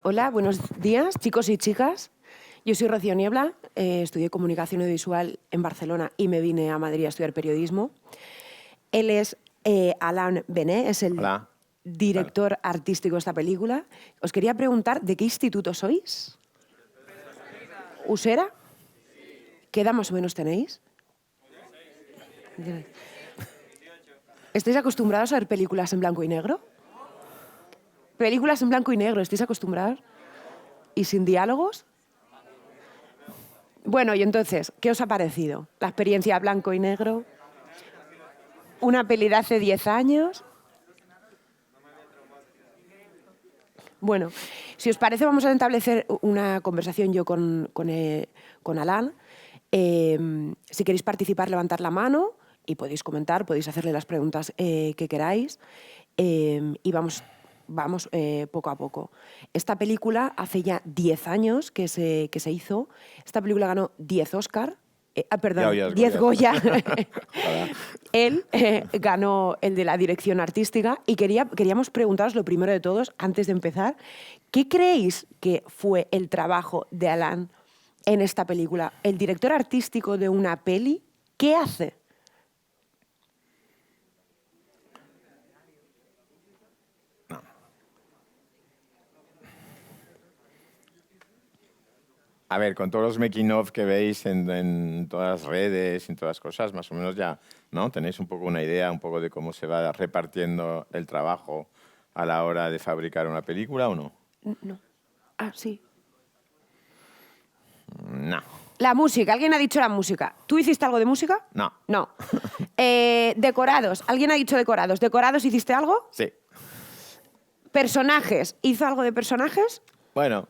Hola, buenos días, chicos y chicas. Yo soy Rocío Niebla, estudié comunicación audiovisual en Barcelona y me vine a Madrid a estudiar periodismo. Él es Alain Benet, es el Hola. Tal. director artístico de esta película. Os quería preguntar, ¿de qué instituto sois? ¿Usera? ¿Qué edad más o menos tenéis? ¿Estáis acostumbrados a ver películas en blanco y negro? Películas en blanco y negro, ¿estáis acostumbrados? ¿Y sin diálogos? Bueno, y entonces, ¿qué os ha parecido? La experiencia blanco y negro, una peli de hace 10 años. Bueno, si os parece, vamos a establecer una conversación yo con Alain. Si queréis participar, levantad la mano y podéis comentar, podéis hacerle las preguntas que queráis. Y vamos poco a poco. Esta película hace ya 10 años que se hizo. Esta película ganó 10 Oscar. Ya Perdón, oías 10 Goyas. Goya. Hola. Él ganó el de la dirección artística y queríamos preguntaros lo primero de todos, antes de empezar, ¿qué creéis que fue el trabajo de Alain en esta película? El director artístico de una peli, ¿qué hace? No. A ver, con todos los making of que veis en todas las redes, en todas las cosas, más o menos ya, ¿no? Tenéis un poco una idea, un poco de cómo se va repartiendo el trabajo a la hora de fabricar una película, ¿o no? No. Ah, sí. No. La música, alguien ha dicho la música. ¿Tú hiciste algo de música? No. No. Decorados, alguien ha dicho decorados. ¿Decorados hiciste algo? Sí. ¿Personajes? ¿Hizo algo de personajes? Bueno,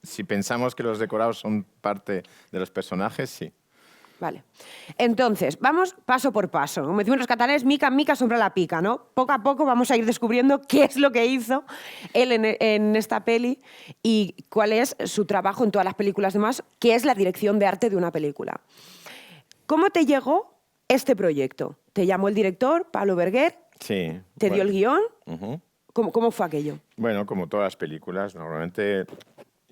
si pensamos que los decorados son parte de los personajes, sí. Vale. Entonces, vamos paso por paso. Como decimos los catalanes, mica en mica sombra la pica, ¿no? Poco a poco vamos a ir descubriendo qué es lo que hizo él en esta peli y cuál es su trabajo en todas las películas demás, qué es la dirección de arte de una película. ¿Cómo te llegó este proyecto? ¿Te llamó el director, Pablo Berguer? Sí. ¿Te dio el guión? Ujú. ¿Cómo fue aquello? Bueno, como todas las películas, normalmente,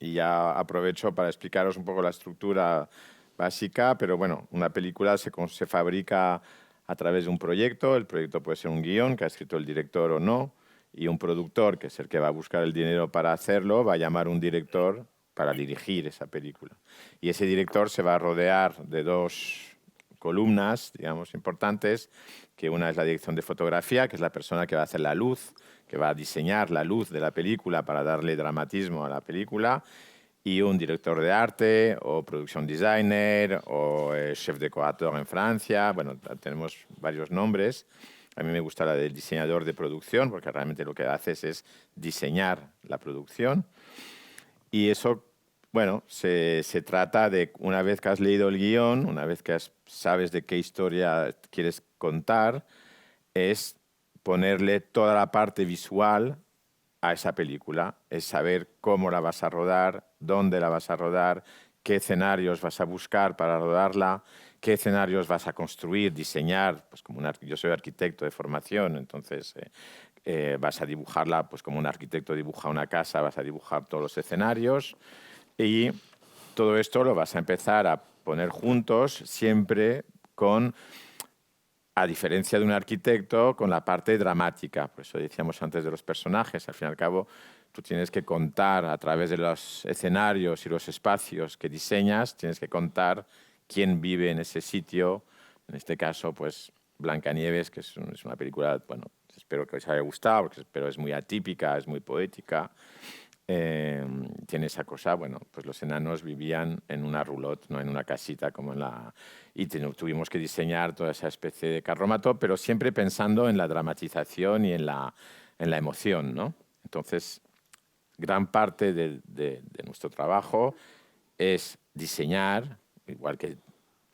y ya aprovecho para explicaros un poco la estructura básica, pero bueno, una película se fabrica a través de un proyecto. El proyecto puede ser un guión que ha escrito el director o no, y un productor, que es el que va a buscar el dinero para hacerlo, va a llamar a un director para dirigir esa película. Y ese director se va a rodear de dos columnas, digamos, importantes, que una es la dirección de fotografía, que es la persona que va a hacer la luz, que va a diseñar la luz de la película para darle dramatismo a la película, y un director de arte o production designer o chef decorateur en Francia. Bueno, tenemos varios nombres. A mí me gusta la del diseñador de producción porque realmente lo que haces es diseñar la producción. Y eso, bueno, se trata de, una vez que has leído el guión, una vez que sabes de qué historia quieres contar, es ponerle toda la parte visual a esa película, es saber cómo la vas a rodar, dónde la vas a rodar, qué escenarios vas a buscar para rodarla, qué escenarios vas a construir, diseñar. Pues como yo soy arquitecto de formación, entonces vas a dibujarla pues como un arquitecto dibuja una casa, vas a dibujar todos los escenarios y todo esto lo vas a empezar a poner juntos siempre con, a diferencia de un arquitecto, con la parte dramática. Por eso decíamos antes de los personajes. Al fin y al cabo, tú tienes que contar a través de los escenarios y los espacios que diseñas, tienes que contar quién vive en ese sitio. En este caso, pues Blancanieves, que es una película, bueno, espero que os haya gustado, pero es muy atípica, es muy poética. Tiene esa cosa, bueno, pues los enanos vivían en una roulotte, no en una casita como en la... Y tuvimos que diseñar toda esa especie de carrómato, pero siempre pensando en la dramatización y en la emoción, ¿no? Entonces, gran parte de nuestro trabajo es diseñar, igual que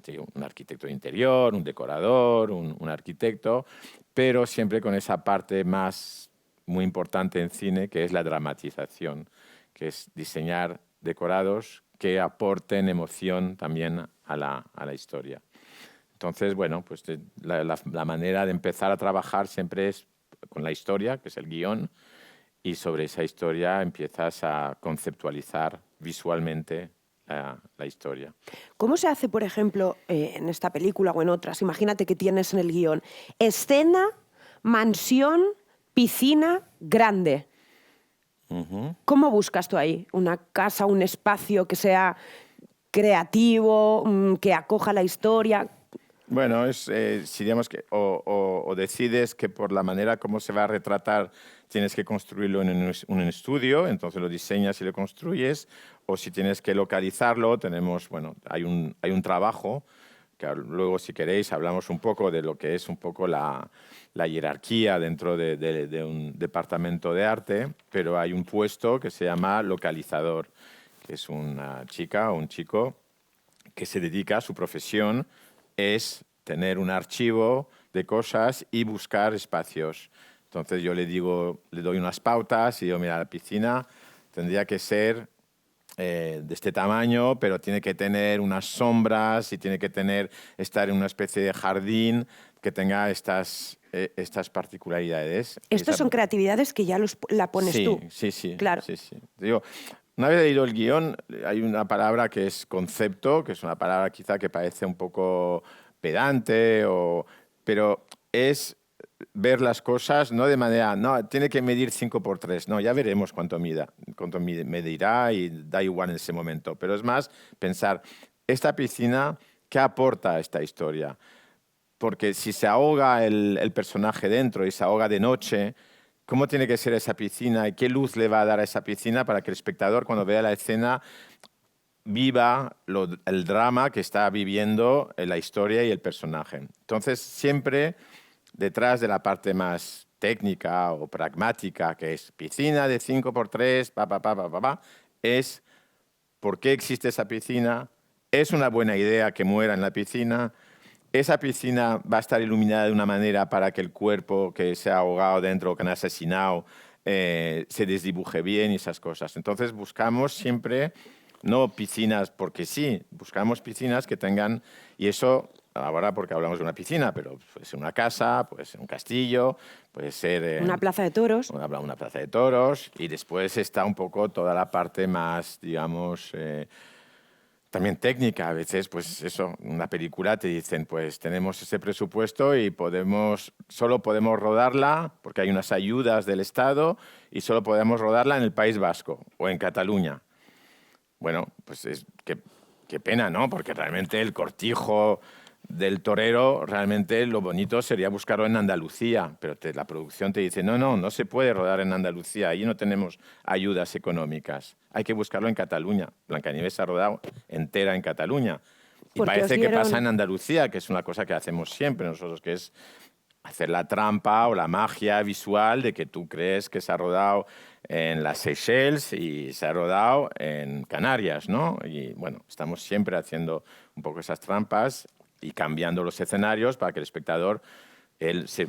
sí, un arquitecto de interior, un decorador, un arquitecto, pero siempre con esa parte más muy importante en cine, que es la dramatización, que es diseñar decorados que aporten emoción también a la historia. Entonces, bueno, pues la manera de empezar a trabajar siempre es con la historia, que es el guión, y sobre esa historia empiezas a conceptualizar visualmente la historia. ¿Cómo se hace, por ejemplo, en esta película o en otras? Imagínate que tienes en el guión escena, mansión, piscina grande. ¿Cómo buscas tú ahí una casa, un espacio que sea creativo, que acoja la historia? Bueno, si digamos que o decides que por la manera como se va a retratar tienes que construirlo en un estudio, entonces lo diseñas y lo construyes, o si tienes que localizarlo, hay un trabajo, que luego si queréis hablamos un poco de lo que es un poco la jerarquía dentro de un departamento de arte, pero hay un puesto que se llama localizador, que es una chica o un chico que se dedica a su profesión, es tener un archivo de cosas y buscar espacios. Entonces yo le doy unas pautas y digo, mira, la piscina tendría que ser de este tamaño, pero tiene que tener unas sombras y tiene que estar en una especie de jardín que tenga estas particularidades. Estas son creatividades que ya la pones tú. Sí. Claro. Sí. Digo, una vez leído el guión, hay una palabra que es concepto, que es una palabra quizá que parece un poco pedante, pero es ver las cosas no de manera, no, tiene que medir 5×3, no, ya veremos cuánto medirá y da igual en ese momento, pero es más pensar, esta piscina, ¿qué aporta a esta historia? Porque si se ahoga el personaje dentro y se ahoga de noche, ¿cómo tiene que ser esa piscina y qué luz le va a dar a esa piscina para que el espectador cuando vea la escena viva el drama que está viviendo la historia y el personaje? Entonces, siempre detrás de la parte más técnica o pragmática, que es piscina de 5×3, es por qué existe esa piscina, es una buena idea que muera en la piscina, esa piscina va a estar iluminada de una manera para que el cuerpo que se ha ahogado dentro o que han asesinado se desdibuje bien y esas cosas. Entonces buscamos siempre, no piscinas porque sí, buscamos piscinas que tengan, y eso ahora porque hablamos de una piscina, pero puede ser una casa, puede ser un castillo, puede ser una plaza de toros. Una plaza de toros, y después está un poco toda la parte más, digamos, también técnica. A veces, pues eso, una película te dicen, pues tenemos ese presupuesto y solo podemos rodarla porque hay unas ayudas del Estado y solo podemos rodarla en el País Vasco o en Cataluña. Bueno, pues qué pena, ¿no? Porque realmente el cortijo del torero, realmente lo bonito sería buscarlo en Andalucía, pero la producción te dice, no se puede rodar en Andalucía, ahí no tenemos ayudas económicas, hay que buscarlo en Cataluña. Blancanieves se ha rodado entera en Cataluña. Y parece que pasa en Andalucía, que es una cosa que hacemos siempre nosotros, que es hacer la trampa o la magia visual de que tú crees que se ha rodado en las Seychelles y se ha rodado en Canarias, ¿no? Y bueno, estamos siempre haciendo un poco esas trampas y cambiando los escenarios para que el espectador él se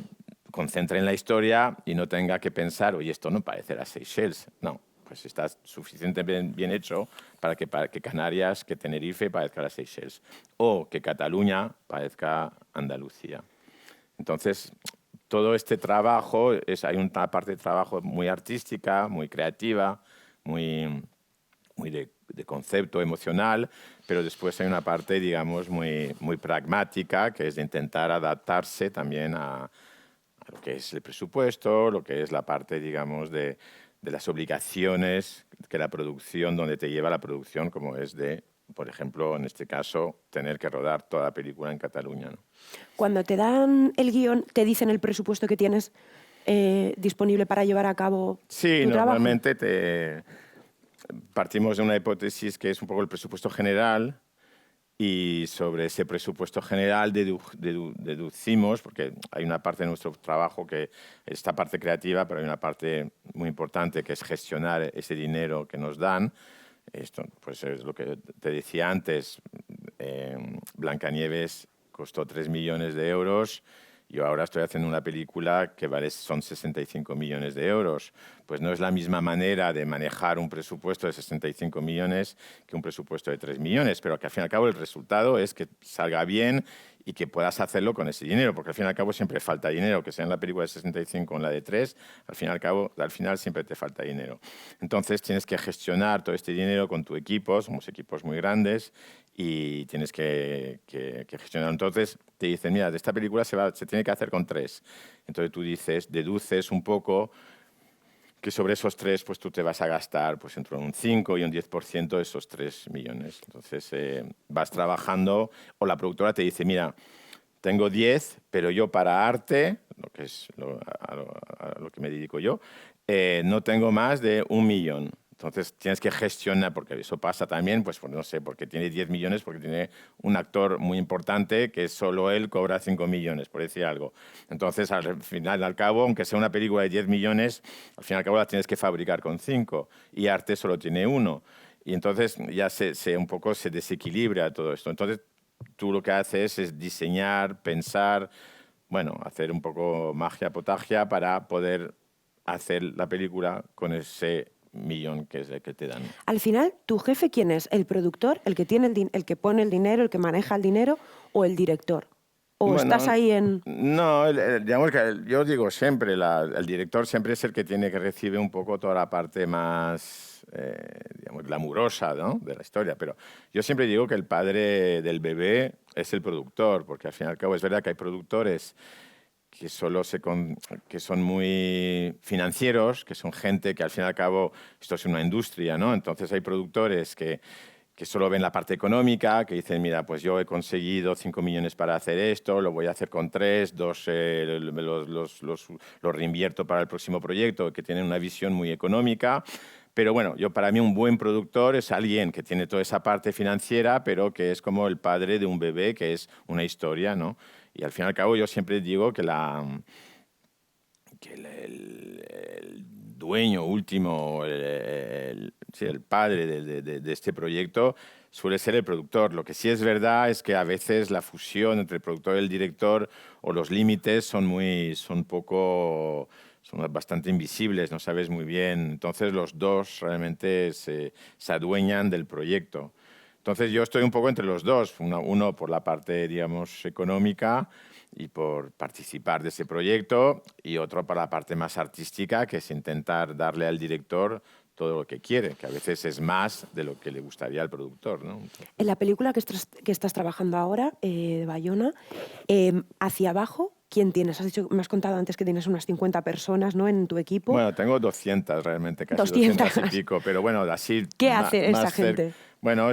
concentre en la historia y no tenga que pensar, oye, esto no parece las Seychelles. No, pues está suficientemente bien hecho para que Canarias, que Tenerife parezca las Seychelles o que Cataluña parezca Andalucía. Entonces, todo este trabajo, hay una parte de trabajo muy artística, muy creativa, muy de concepto emocional, pero después hay una parte, digamos, muy pragmática, que es de intentar adaptarse también a lo que es el presupuesto, lo que es la parte, digamos, de las obligaciones que la producción, donde te lleva la producción, como es por ejemplo, en este caso, tener que rodar toda la película en Cataluña, ¿no? Cuando te dan el guión, ¿te dicen el presupuesto que tienes disponible para llevar a cabo tu trabajo? Normalmente partimos de una hipótesis que es un poco el presupuesto general y sobre ese presupuesto general deducimos, porque hay una parte de nuestro trabajo que es esta parte creativa, pero hay una parte muy importante que es gestionar ese dinero que nos dan. Esto pues es lo que te decía antes, Blancanieves costó 3 millones de euros. Yo ahora estoy haciendo una película que son 65 millones de euros. Pues no es la misma manera de manejar un presupuesto de 65 millones que un presupuesto de 3 millones, pero que al fin y al cabo el resultado es que salga bien y que puedas hacerlo con ese dinero, porque al fin y al cabo siempre falta dinero, que sea en la película de 65 o en la de 3, al final siempre te falta dinero. Entonces tienes que gestionar todo este dinero con tu equipo, somos equipos muy grandes y tienes que gestionar. Entonces te dicen, mira, de esta película se tiene que hacer con 3. Entonces tú deduces un poco que sobre esos 3 pues tú te vas a gastar pues entre un 5 y un 10% de esos 3 millones. Entonces vas trabajando o la productora te dice, mira, tengo 10, pero yo para arte, lo que es a lo que me dedico yo, no tengo más de 1 millón. Entonces tienes que gestionar, porque eso pasa también, pues no sé, porque tiene 10 millones, porque tiene un actor muy importante que solo él cobra 5 millones, por decir algo. Entonces, al final, al cabo, aunque sea una película de 10 millones, al final, al cabo la tienes que fabricar con 5 y arte solo tiene 1. Y entonces ya un poco se desequilibra todo esto. Entonces, tú lo que haces es diseñar, pensar, bueno, hacer un poco magia, potagia para poder hacer la película con ese millón que es el que te dan. Al final, ¿tu jefe quién es? ¿El productor, el que tiene el que pone el dinero, el que maneja el dinero, o el director? ¿O Bueno, estás ahí en...? no, digamos que yo digo siempre, el director siempre es el que tiene que recibir un poco toda la parte más, digamos, glamurosa, ¿no?, de la historia. Pero yo siempre digo que el padre del bebé es el productor, porque al fin y al cabo es verdad que hay productores que que son muy financieros, que son gente que al fin y al cabo esto es una industria, ¿no? Entonces hay productores que solo ven la parte económica, que dicen, mira, pues yo he conseguido 5 millones para hacer esto, lo voy a hacer con 3, 2 los reinvierto para el próximo proyecto, que tienen una visión muy económica. Pero bueno, para mí un buen productor es alguien que tiene toda esa parte financiera, pero que es como el padre de un bebé, que es una historia, ¿no? Y al fin y al cabo yo siempre digo que el dueño último, sí, el padre de este proyecto, suele ser el productor. Lo que sí es verdad es que a veces la fusión entre el productor y el director o los límites son bastante invisibles, no sabes muy bien. Entonces los dos realmente se adueñan del proyecto. Entonces yo estoy un poco entre los dos, uno por la parte, digamos, económica y por participar de ese proyecto, y otro para la parte más artística, que es intentar darle al director todo lo que quiere, que a veces es más de lo que le gustaría al productor, ¿no? En la película que estás trabajando ahora, de Bayona, hacia abajo, ¿quién tienes? Me has contado antes que tienes unas 50 personas, ¿no?, en tu equipo. Bueno, tengo 200 realmente, casi 200. 200 y pico, pero bueno, así... ¿Qué hace esa gente? Bueno,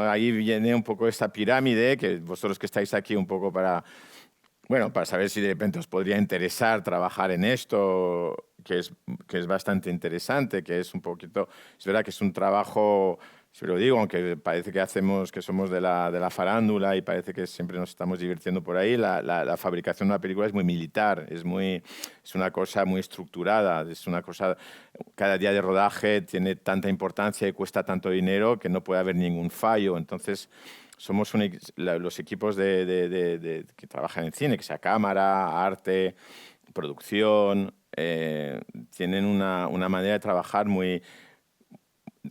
ahí viene un poco esta pirámide, que vosotros que estáis aquí un poco para saber si de repente os podría interesar trabajar en esto, que es bastante interesante, que es un poquito... Es verdad que es un trabajo, si lo digo, aunque parece que somos de la farándula y parece que siempre nos estamos divirtiendo por ahí, la fabricación de una película es muy militar, es una cosa muy estructurada, es una cosa... Cada día de rodaje tiene tanta importancia y cuesta tanto dinero que no puede haber ningún fallo. Entonces... Somos los equipos que trabajan en cine, que sea cámara, arte, producción, tienen una manera de trabajar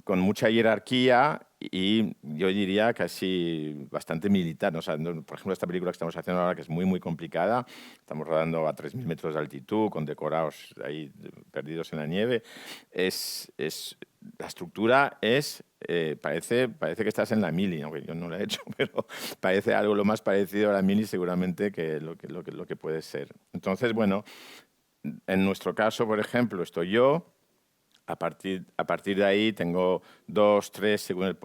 con mucha jerarquía y yo diría casi bastante militar, ¿no? O sea, por ejemplo, esta película que estamos haciendo ahora, que es muy, muy complicada, estamos rodando a 3.000 metros de altitud, con decorados ahí perdidos en la nieve, la estructura parece que estás en la mili, aunque yo no la he hecho, pero parece algo lo más parecido a la mili seguramente que lo que puede ser. Entonces, bueno, en nuestro caso, por ejemplo, estoy yo. A partir de ahí tengo 2, 3, según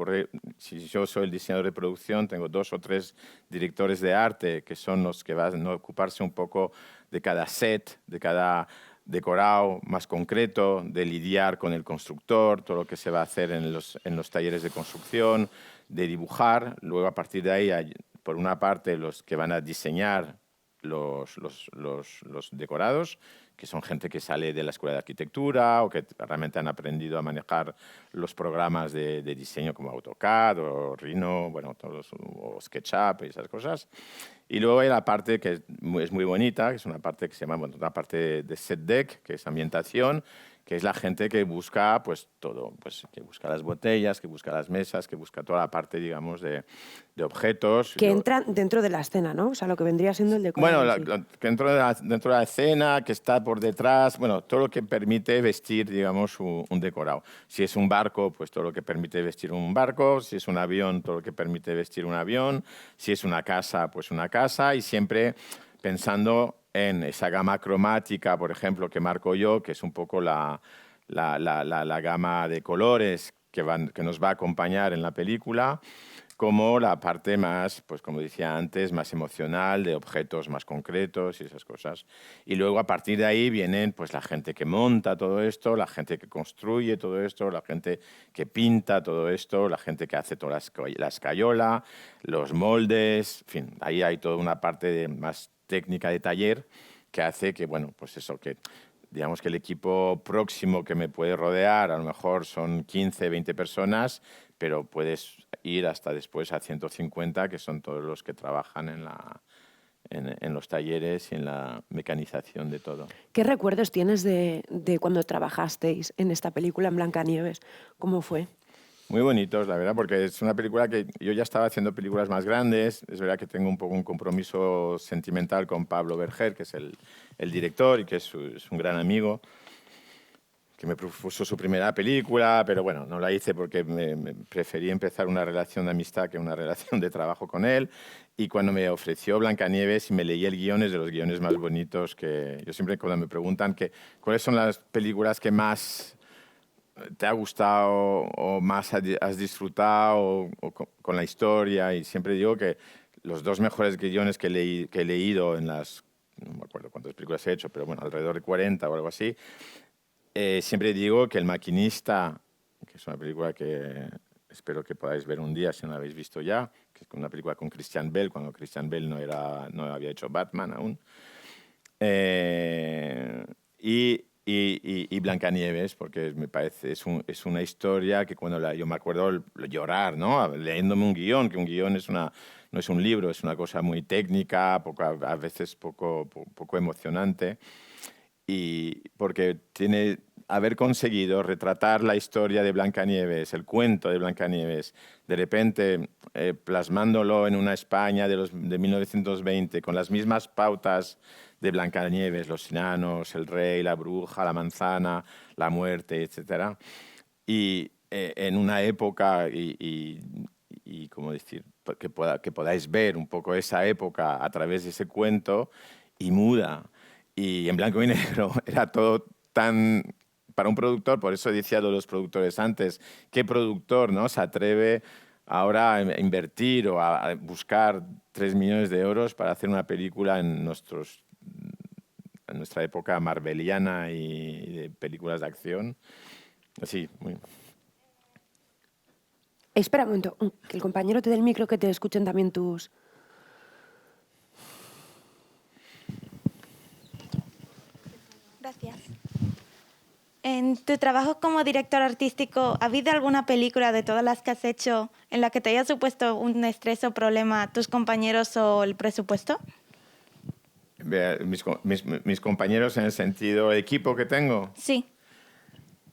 si yo soy el diseñador de producción, tengo 2 o 3 directores de arte, que son los que van a ocuparse un poco de cada set, de cada decorado más concreto, de lidiar con el constructor, todo lo que se va a hacer en los talleres de construcción, de dibujar. Luego, a partir de ahí, hay, por una parte, los que van a diseñar los decorados, que son gente que sale de la escuela de arquitectura o que realmente han aprendido a manejar los programas de diseño como AutoCAD o Rhino, bueno, o SketchUp y esas cosas. Y luego hay la parte que es muy bonita, que es una parte que se llama, una parte de set deck, que es ambientación, que es la gente que busca pues todo, pues que busca las botellas, que busca las mesas, que busca toda la parte, digamos, de objetos. Que entran dentro de la escena, ¿no? O sea, lo que vendría siendo el decorado. Bueno, en sí. que dentro de la escena, que está por detrás, bueno, todo lo que permite vestir, digamos, un decorado. Si es un barco, pues todo lo que permite vestir un barco. Si es un avión, todo lo que permite vestir un avión. Si es una casa, pues una casa. Y siempre pensando en esa gama cromática, por ejemplo, que marco yo, que es un poco la gama de colores que nos va a acompañar en la película, como la parte más, pues como decía antes, más emocional, de objetos más concretos y esas cosas. Y luego a partir de ahí vienen pues la gente que monta todo esto, la gente que construye todo esto, la gente que pinta todo esto, la gente que hace toda la escayola, los moldes, en fin, ahí hay toda una parte más técnica de taller que hace que, bueno, pues eso, que digamos que el equipo próximo que me puede rodear a lo mejor son 15, 20 personas, pero puedes ir hasta después a 150, que son todos los que trabajan en los talleres y en la mecanización de todo. ¿Qué recuerdos tienes de cuando trabajasteis en esta película en Blancanieves? ¿Cómo fue? Muy bonitos, la verdad, porque es una película que yo ya estaba haciendo películas más grandes. Es verdad que tengo un poco un compromiso sentimental con Pablo Berger, que es el director y que es un gran amigo, que me propuso su primera película, pero bueno, no la hice porque me preferí empezar una relación de amistad que una relación de trabajo con él. Y cuando me ofreció Blancanieves y me leí el guion, es de los guiones más bonitos que... Yo siempre cuando me preguntan cuáles son las películas que más te ha gustado o más has disfrutado o con la historia, y siempre digo que los dos mejores guiones que he leído en las... No me acuerdo cuántas películas he hecho, pero bueno, alrededor de 40 o algo así. Siempre digo que El maquinista, que es una película que espero que podáis ver un día si no la habéis visto ya, que es una película con Christian Bale, cuando Christian Bale no había hecho Batman aún. Y Blancanieves, porque me parece, es una historia que cuando yo me acuerdo llorar, ¿no? Leyéndome un guión, que un guión no es un libro, es una cosa muy técnica, a veces poco emocionante. Y porque haber conseguido retratar la historia de Blancanieves, el cuento de Blancanieves, de repente plasmándolo en una España de 1920, con las mismas pautas de Blancanieves, los enanos, el rey, la bruja, la manzana, la muerte, etc. Y en una época, y ¿cómo decir? Que podáis ver un poco esa época a través de ese cuento, y muda, y en blanco y negro. Era todo tan... Para un productor, por eso decía de los productores antes, ¿qué productor, no, se atreve ahora a invertir o a buscar 3 millones de euros para hacer una película en nuestra época marveliana y de películas de acción? Sí, muy... Espera un momento, que el compañero te dé el micro, que te escuchen también tus... Gracias. En tu trabajo como director artístico, ¿ha habido alguna película de todas las que has hecho en la que te haya supuesto un estrés o problema tus compañeros o el presupuesto? Mis compañeros en el sentido equipo que tengo. Sí.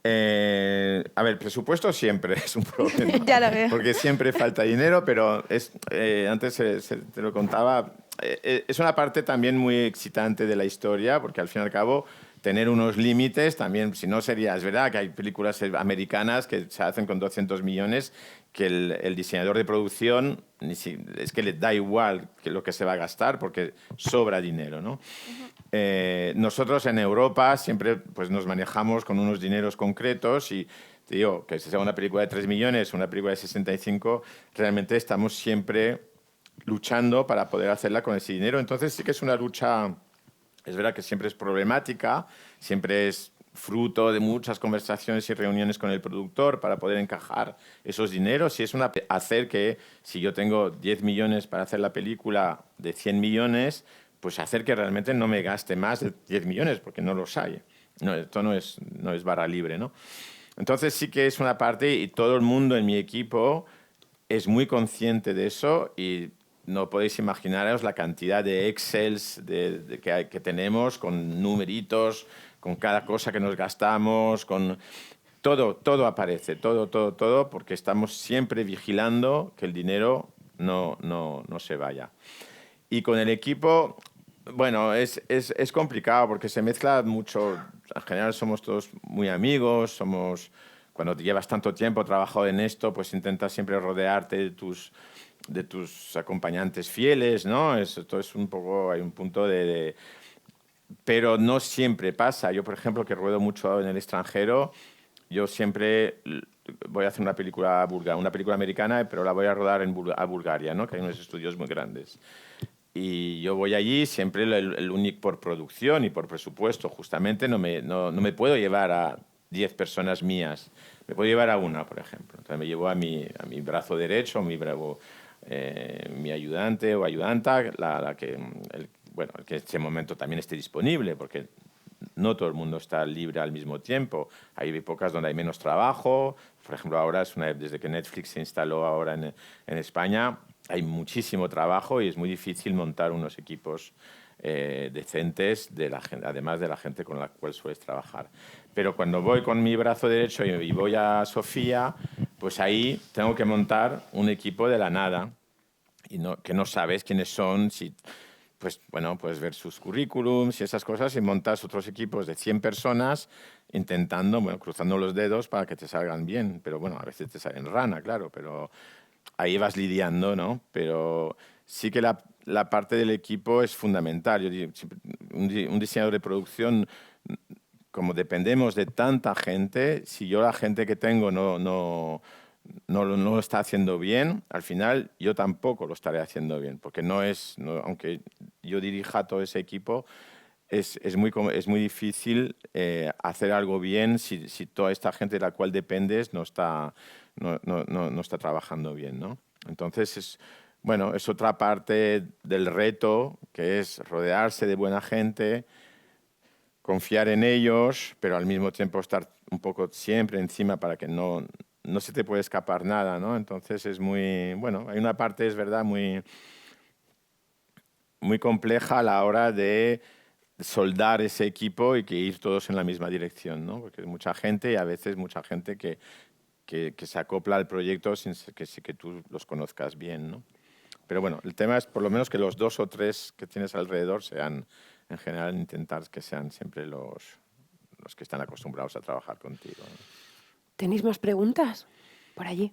A ver, presupuesto siempre es un problema. Ya lo veo. Porque siempre falta dinero, pero antes te lo contaba, es una parte también muy excitante de la historia, porque al fin y al cabo tener unos límites también, si no sería, es verdad que hay películas americanas que se hacen con 200 millones, que el diseñador de producción es que le da igual que lo que se va a gastar porque sobra dinero, ¿no? Nosotros en Europa siempre pues, nos manejamos con unos dineros concretos y te digo que si sea una película de 3 millones, una película de 65, realmente estamos siempre luchando para poder hacerla con ese dinero. Entonces sí que es una lucha, es verdad que siempre es problemática, siempre es fruto de muchas conversaciones y reuniones con el productor para poder encajar esos dineros. Y es hacer que, si yo tengo 10 millones para hacer la película de 100 millones, pues hacer que realmente no me gaste más de 10 millones, porque no los hay. No, esto no es barra libre, ¿no? Entonces sí que es una parte, y todo el mundo en mi equipo es muy consciente de eso, y no podéis imaginaros la cantidad de Excels que tenemos con numeritos, con cada cosa que nos gastamos, con todo aparece, todo, porque estamos siempre vigilando que el dinero no se vaya. Y con el equipo, bueno, es complicado porque se mezcla mucho. En general somos todos muy amigos, cuando te llevas tanto tiempo trabajando en esto, pues intentas siempre rodearte de tus acompañantes fieles, ¿no? Esto es un poco, hay un punto pero no siempre pasa. Yo, por ejemplo, que ruedo mucho en el extranjero, yo siempre voy a hacer una película americana, pero la voy a rodar a Bulgaria, ¿no? Que hay unos estudios muy grandes. Y yo voy allí siempre el único por producción y por presupuesto. Justamente no me puedo llevar a 10 personas mías. Me puedo llevar a una, por ejemplo. Entonces me llevo a mi brazo derecho, mi ayudante o ayudanta, el que en ese momento también esté disponible, porque no todo el mundo está libre al mismo tiempo. Hay épocas donde hay menos trabajo. Por ejemplo, ahora desde que Netflix se instaló ahora en España, hay muchísimo trabajo y es muy difícil montar unos equipos decentes, además de la gente con la cual sueles trabajar. Pero cuando voy con mi brazo derecho y voy a Sofía, pues ahí tengo que montar un equipo de la nada y que no sabes quiénes son, pues bueno, puedes ver sus currículums y esas cosas y montas otros equipos de 100 personas intentando, bueno, cruzando los dedos para que te salgan bien. Pero bueno, a veces te salen rana, claro, pero ahí vas lidiando, ¿no? Pero sí que la parte del equipo es fundamental. Yo digo, un diseñador de producción, como dependemos de tanta gente, si yo la gente que tengo no lo está haciendo bien, al final yo tampoco lo estaré haciendo bien, porque aunque yo dirija todo ese equipo, es muy difícil hacer algo bien si toda esta gente de la cual dependes no está trabajando bien, ¿no? Entonces, bueno, es otra parte del reto, que es rodearse de buena gente, confiar en ellos, pero al mismo tiempo estar un poco siempre encima para que no se te puede escapar nada, ¿no? Entonces es bueno, hay una parte, es verdad, muy compleja a la hora de soldar ese equipo y que ir todos en la misma dirección, ¿no? Porque hay mucha gente y a veces mucha gente que se acopla al proyecto sin que tú los conozcas bien, ¿no? Pero bueno, el tema es por lo menos que los 2 o 3 que tienes alrededor sean, en general, intentar que sean siempre los que están acostumbrados a trabajar contigo, ¿no? ¿Tenéis más preguntas por allí?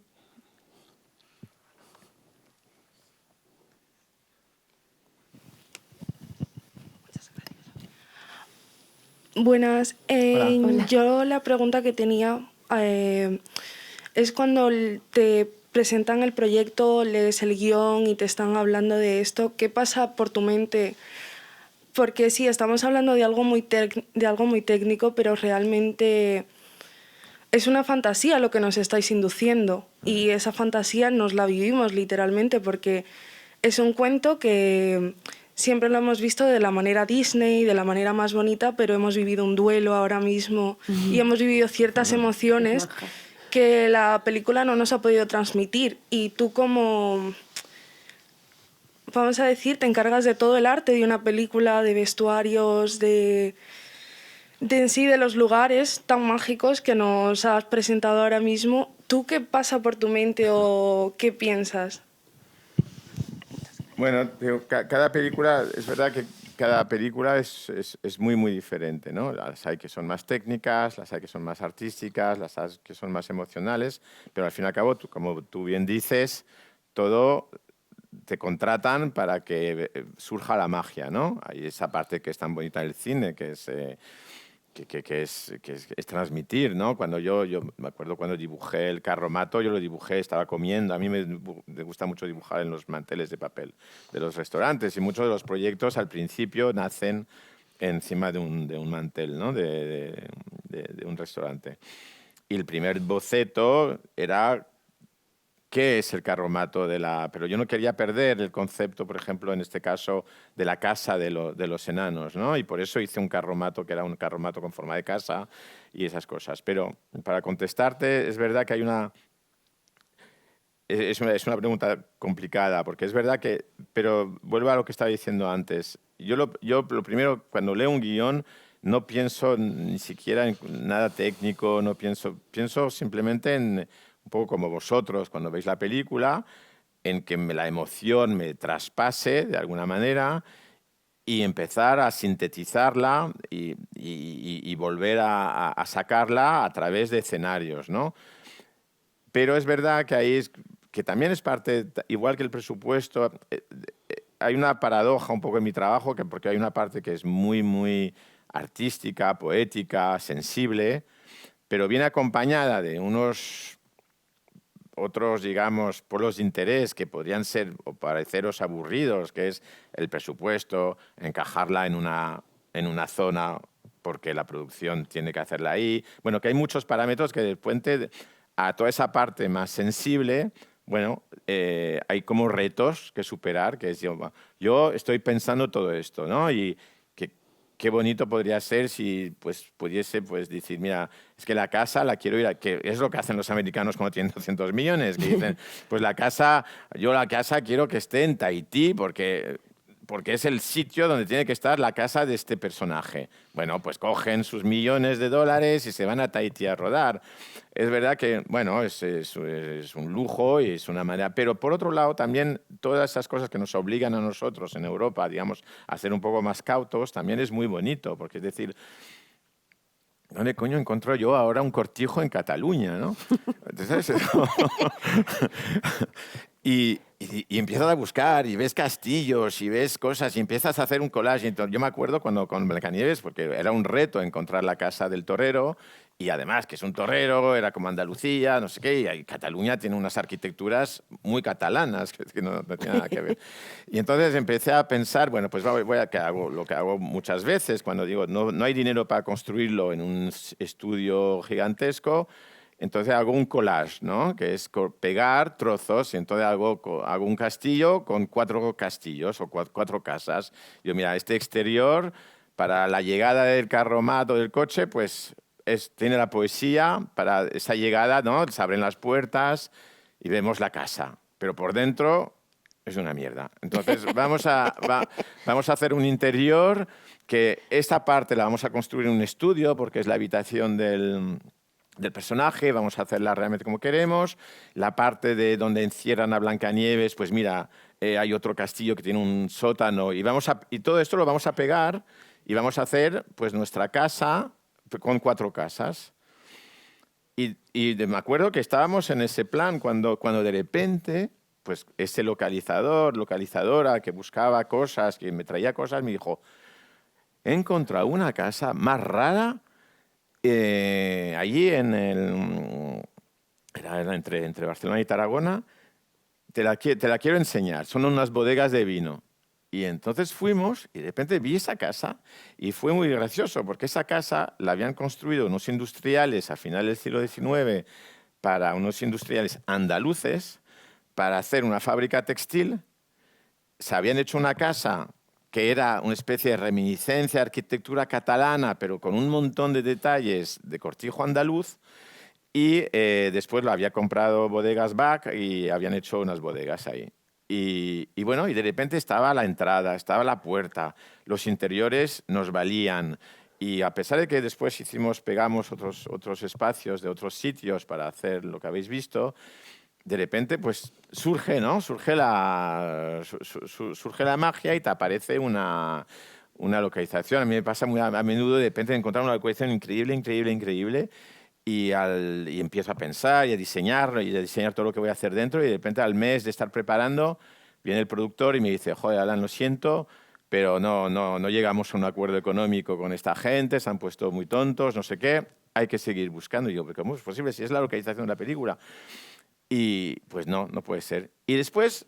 Buenas. Hola. Yo la pregunta que tenía es cuando te presentan el proyecto, lees el guión y te están hablando de esto, ¿qué pasa por tu mente? Porque sí, estamos hablando de algo muy técnico, pero realmente es una fantasía lo que nos estáis induciendo y esa fantasía nos la vivimos literalmente porque es un cuento que siempre lo hemos visto de la manera Disney, de la manera más bonita, pero hemos vivido un duelo ahora mismo y hemos vivido ciertas emociones que la película no nos ha podido transmitir. Y tú como, vamos a decir, te encargas de todo el arte de una película, de vestuarios, de en sí de los lugares tan mágicos que nos has presentado ahora mismo. ¿Tú qué pasa por tu mente o qué piensas? Bueno, cada película, es verdad que cada película es muy diferente, ¿no? Las hay que son más técnicas, las hay que son más artísticas, las hay que son más emocionales, pero al fin y al cabo, como tú bien dices, todo te contratan para que surja la magia, ¿no? Hay esa parte que es tan bonita del cine, que es transmitir, ¿no? Cuando yo me acuerdo cuando dibujé el carromato, yo lo dibujé, estaba comiendo. A mí me gusta mucho dibujar en los manteles de papel de los restaurantes y muchos de los proyectos al principio nacen encima de un mantel, ¿no? de un restaurante. Y el primer boceto era qué es el carromato pero yo no quería perder el concepto, por ejemplo, en este caso, de la casa de los enanos, ¿no? Y por eso hice un carromato que era un carromato con forma de casa y esas cosas. Pero para contestarte, es verdad que hay es una pregunta complicada, porque es verdad pero vuelvo a lo que estaba diciendo antes. Yo lo primero, cuando leo un guión, no pienso ni siquiera en nada técnico, no pienso simplemente en, un poco como vosotros, cuando veis la película, en que la emoción me traspase de alguna manera y empezar a sintetizarla y volver a sacarla a través de escenarios, ¿no? Pero es verdad que ahí que también es parte, igual que el presupuesto, hay una paradoja un poco en mi trabajo, porque hay una parte que es muy, muy artística, poética, sensible, pero viene acompañada de unos otros, digamos, polos de interés que podrían ser o pareceros aburridos, que es el presupuesto, encajarla en una zona porque la producción tiene que hacerla ahí. Bueno, que hay muchos parámetros que del puente a toda esa parte más sensible, bueno, hay como retos que superar, que es yo estoy pensando todo esto, ¿no? Y qué bonito podría ser si pues, pudiese pues, decir, mira, es que la casa la quiero ir a... Que es lo que hacen los americanos cuando tienen 200 millones, que dicen, pues yo la casa quiero que esté en Tahití porque es el sitio donde tiene que estar la casa de este personaje. Bueno, pues cogen sus millones de dólares y se van a Tahití a rodar. Es verdad que, bueno, es un lujo y es una manera... Pero por otro lado, también todas esas cosas que nos obligan a nosotros en Europa, digamos, a ser un poco más cautos, también es muy bonito, porque es decir... ¿Dónde coño encuentro yo ahora un cortijo en Cataluña, no? Entonces, y empiezas a buscar y ves castillos y ves cosas y empiezas a hacer un collage. Entonces, yo me acuerdo cuando con Blancanieves, porque era un reto encontrar la casa del torero y además que es un torero, era como Andalucía, no sé qué, y Cataluña tiene unas arquitecturas muy catalanas que no tienen nada que ver. Y entonces empecé a pensar, bueno, pues voy a que hago lo que hago muchas veces cuando digo no hay dinero para construirlo en un estudio gigantesco. Entonces hago un collage, ¿no? Que es pegar trozos y entonces hago un castillo con 4 castillos o 4 casas. Yo, mira, este exterior, para la llegada del carromato del coche, pues tiene la poesía, para esa llegada, ¿no? Se abren las puertas y vemos la casa, pero por dentro es una mierda. Entonces vamos a hacer un interior que esta parte la vamos a construir en un estudio porque es la habitación del personaje, vamos a hacerla realmente como queremos. La parte de donde encierran a Blancanieves, pues mira, hay otro castillo que tiene un sótano y todo esto lo vamos a pegar y vamos a hacer pues nuestra casa con 4 casas. Y me acuerdo que estábamos en ese plan cuando de repente pues ese localizadora que buscaba cosas, que me traía cosas, me dijo, he encontrado una casa más rara allí era entre Barcelona y Tarragona, te la quiero enseñar, son unas bodegas de vino. Y entonces fuimos y de repente vi esa casa y fue muy gracioso porque esa casa la habían construido unos industriales a finales del siglo XIX para unos industriales andaluces para hacer una fábrica textil. Se habían hecho una casa que era una especie de reminiscencia de arquitectura catalana, pero con un montón de detalles de cortijo andaluz. Y después lo había comprado Bodegas Bach y habían hecho unas bodegas ahí. Y bueno, y de repente estaba la entrada, estaba la puerta, los interiores nos valían. Y a pesar de que después pegamos otros espacios de otros sitios para hacer lo que habéis visto, de repente pues surge, ¿no? Surge la magia y te aparece una localización. A mí me pasa muy a menudo de repente encontrar una localización increíble y empiezo a pensar y a diseñar todo lo que voy a hacer dentro y de repente al mes de estar preparando viene el productor y me dice, joder, Alan, lo siento, pero no llegamos a un acuerdo económico con esta gente, se han puesto muy tontos, no sé qué, hay que seguir buscando. Y yo, ¿cómo es posible si es la localización de la película? Y pues no puede ser. Y después,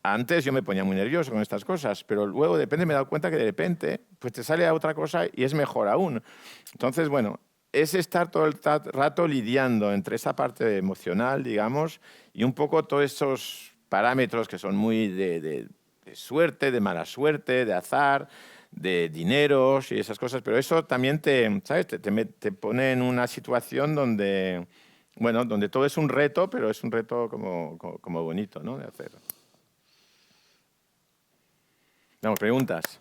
antes yo me ponía muy nervioso con estas cosas, pero luego de repente me he dado cuenta que de repente pues te sale otra cosa y es mejor aún. Entonces, bueno, es estar todo el rato lidiando entre esa parte emocional, digamos, y un poco todos esos parámetros que son muy de suerte, de mala suerte, de azar, de dineros y esas cosas, pero eso también ¿sabes? te pone en una situación donde, bueno, donde todo es un reto, pero es un reto como bonito, ¿no? De hacer. Vamos, preguntas.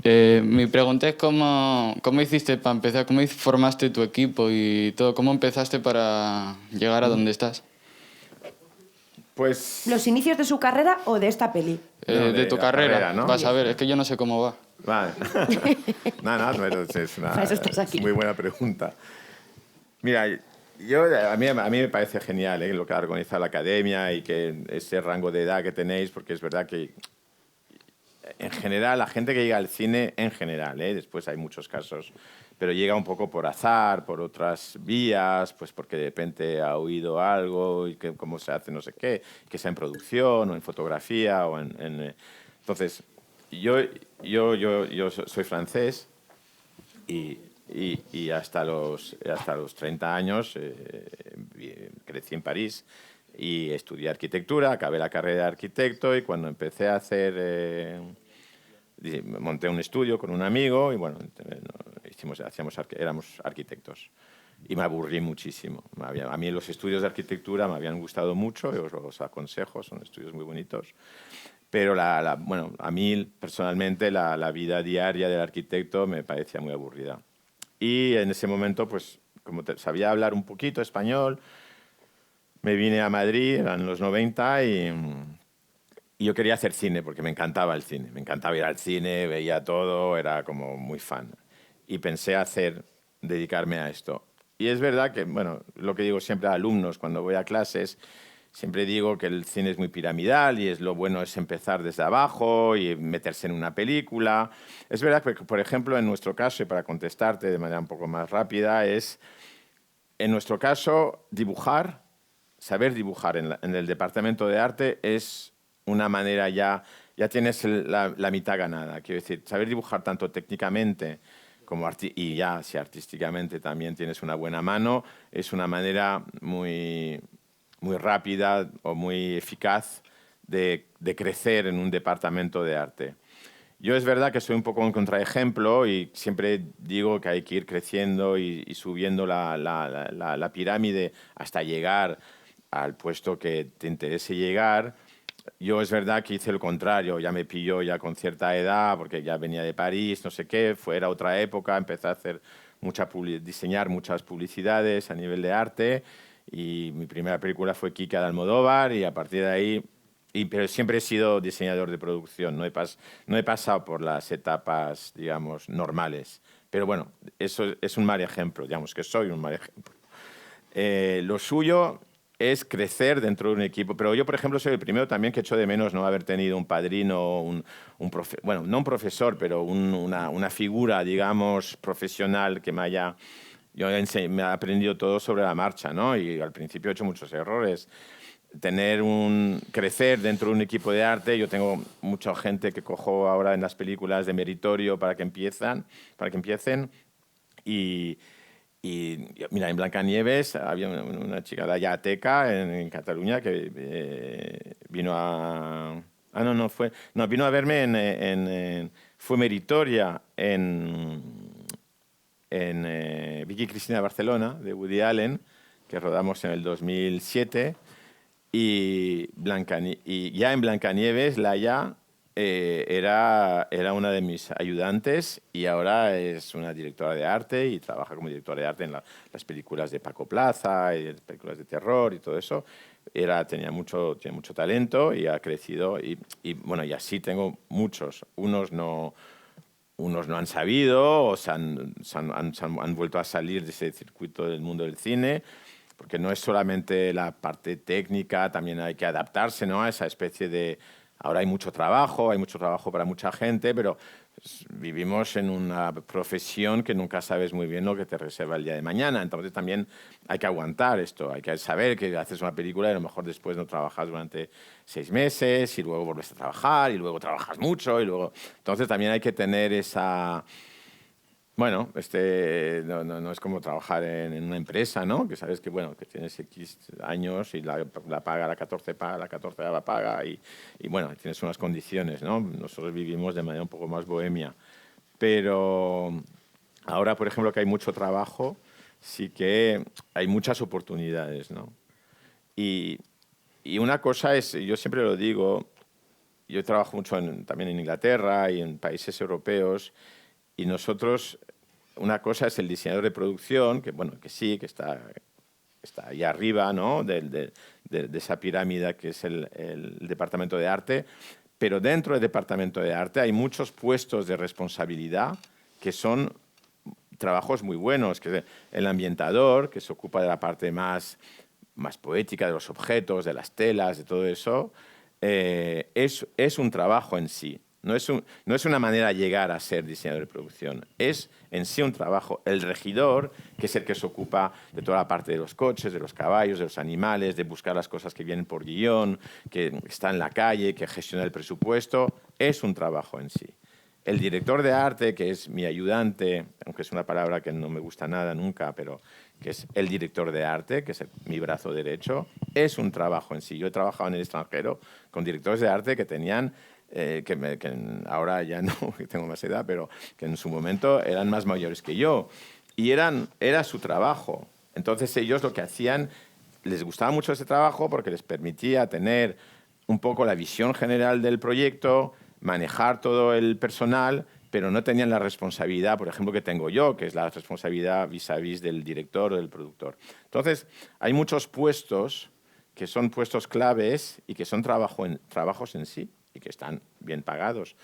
Mi pregunta es cómo hiciste para empezar, cómo formaste tu equipo y todo, cómo empezaste para llegar a donde estás. Pues... ¿Los inicios de su carrera o de esta peli? No, De tu la carrera, ¿no? vas a ver, es que yo no sé cómo va. Vale. No, es una Para eso estás aquí. muy buena pregunta. Mira, a mí me parece genial lo que ha organizado la academia y que ese rango de edad que tenéis, porque es verdad que en general, la gente que llega al cine, en general, después hay muchos casos, pero llega un poco por azar, por otras vías, pues porque de repente ha oído algo y que cómo se hace no sé qué, que sea en producción o en fotografía o entonces, yo soy francés y hasta los 30 años crecí en París y estudié arquitectura, acabé la carrera de arquitecto y cuando empecé a hacer... monté un estudio con un amigo y bueno, éramos arquitectos. Y me aburrí muchísimo. A mí los estudios de arquitectura me habían gustado mucho, y os los aconsejo, son estudios muy bonitos. Pero bueno, a mí personalmente la vida diaria del arquitecto me parecía muy aburrida. Y en ese momento, pues como sabía hablar un poquito español, me vine a Madrid, eran los 90, y yo quería hacer cine porque me encantaba el cine. Me encantaba ir al cine, veía todo, era como muy fan. Y pensé dedicarme a esto. Y es verdad que, bueno, lo que digo siempre a alumnos cuando voy a clases, siempre digo que el cine es muy piramidal y lo bueno es empezar desde abajo y meterse en una película. Es verdad que, por ejemplo, en nuestro caso, y para contestarte de manera un poco más rápida, en nuestro caso, saber dibujar en el departamento de arte es una manera ya tienes la mitad ganada. Quiero decir, saber dibujar tanto técnicamente como y ya si artísticamente también tienes una buena mano, es una manera muy, muy rápida o muy eficaz de crecer en un departamento de arte. Yo es verdad que soy un poco un contraejemplo y siempre digo que hay que ir creciendo y subiendo la pirámide hasta llegar al puesto que te interese llegar. Yo es verdad que hice lo contrario, ya me pilló ya con cierta edad, porque ya venía de París, no sé qué, era otra época, empecé a hacer diseñar muchas publicidades a nivel de arte y mi primera película fue Kika de Almodóvar y a partir de ahí, pero siempre he sido diseñador de producción, no he pasado por las etapas, digamos, normales. Pero bueno, eso es un mal ejemplo, digamos que soy un mal ejemplo. Lo suyo es crecer dentro de un equipo. Pero yo, por ejemplo, soy el primero también que echo de menos no haber tenido un padrino, bueno, no un profesor, pero una figura, digamos, profesional que me haya... Yo me he aprendido todo sobre la marcha, ¿no? Y al principio he hecho muchos errores. Crecer dentro de un equipo de arte. Yo tengo mucha gente que cojo ahora en las películas de meritorio para que empiecen. Y mira, en Blancanieves había una chica de Ayateca en Cataluña que vino a... vino a verme fue meritoria en Vicky Cristina Barcelona, de Woody Allen, que rodamos en el 2007. Y ya en Blancanieves, Laia era una de mis ayudantes y ahora es una directora de arte y trabaja como directora de arte en las películas de Paco Plaza y películas de terror y todo eso. Tiene mucho talento y ha crecido bueno, y así tengo muchos. Unos no han sabido o han vuelto a salir de ese circuito del mundo del cine, porque no es solamente la parte técnica, también hay que adaptarse, ¿no?, a esa especie de... Ahora hay mucho trabajo para mucha gente, pero vivimos en una profesión que nunca sabes muy bien lo que te reserva el día de mañana. Entonces también hay que aguantar esto, hay que saber que haces una película y a lo mejor después no trabajas durante 6 meses y luego vuelves a trabajar y luego trabajas mucho y luego... Entonces también hay que tener esa... Bueno, no es como trabajar en una empresa, ¿no? Que sabes que, bueno, que tienes X años y la paga la 14 paga, la 14 la paga y bueno, tienes unas condiciones, ¿no? Nosotros vivimos de manera un poco más bohemia. Pero ahora, por ejemplo, que hay mucho trabajo, sí que hay muchas oportunidades, ¿no? Y una cosa es, yo siempre lo digo, yo trabajo mucho también en Inglaterra y en países europeos, y nosotros, una cosa es el diseñador de producción, que bueno, que sí, que está ahí arriba, ¿no? de esa pirámide que es el departamento de arte, pero dentro del departamento de arte hay muchos puestos de responsabilidad que son trabajos muy buenos, que es el ambientador, que se ocupa de la parte más poética de los objetos, de las telas, de todo eso, es un trabajo en sí. No es una manera de llegar a ser diseñador de producción. Es en sí un trabajo. El regidor, que es el que se ocupa de toda la parte de los coches, de los caballos, de los animales, de buscar las cosas que vienen por guión, que está en la calle, que gestiona el presupuesto, es un trabajo en sí. El director de arte, que es mi ayudante, aunque es una palabra que no me gusta nada nunca, pero que es el director de arte, que es mi brazo derecho, es un trabajo en sí. Yo he trabajado en el extranjero con directores de arte que tenían, que ahora ya no, que tengo más edad, pero que en su momento eran más mayores que yo. Y era su trabajo. Entonces ellos lo que hacían, les gustaba mucho ese trabajo porque les permitía tener un poco la visión general del proyecto, manejar todo el personal, pero no tenían la responsabilidad, por ejemplo, que tengo yo, que es la responsabilidad vis-a-vis del director o del productor. Entonces, hay muchos puestos que son puestos claves y que son trabajos en sí y que están bien pagados.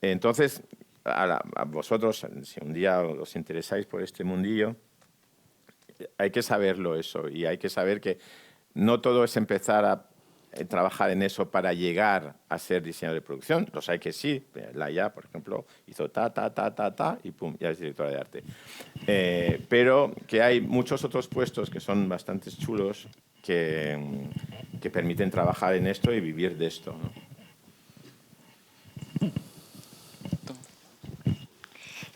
Entonces, a vosotros, si un día os interesáis por este mundillo, hay que saberlo eso, y hay que saber que no todo es empezar a trabajar en eso para llegar a ser diseñador de producción. Los hay que sí. Laia, por ejemplo, hizo ta, y pum, ya es directora de arte. Pero que hay muchos otros puestos que son bastante chulos que permiten trabajar en esto y vivir de esto, ¿no?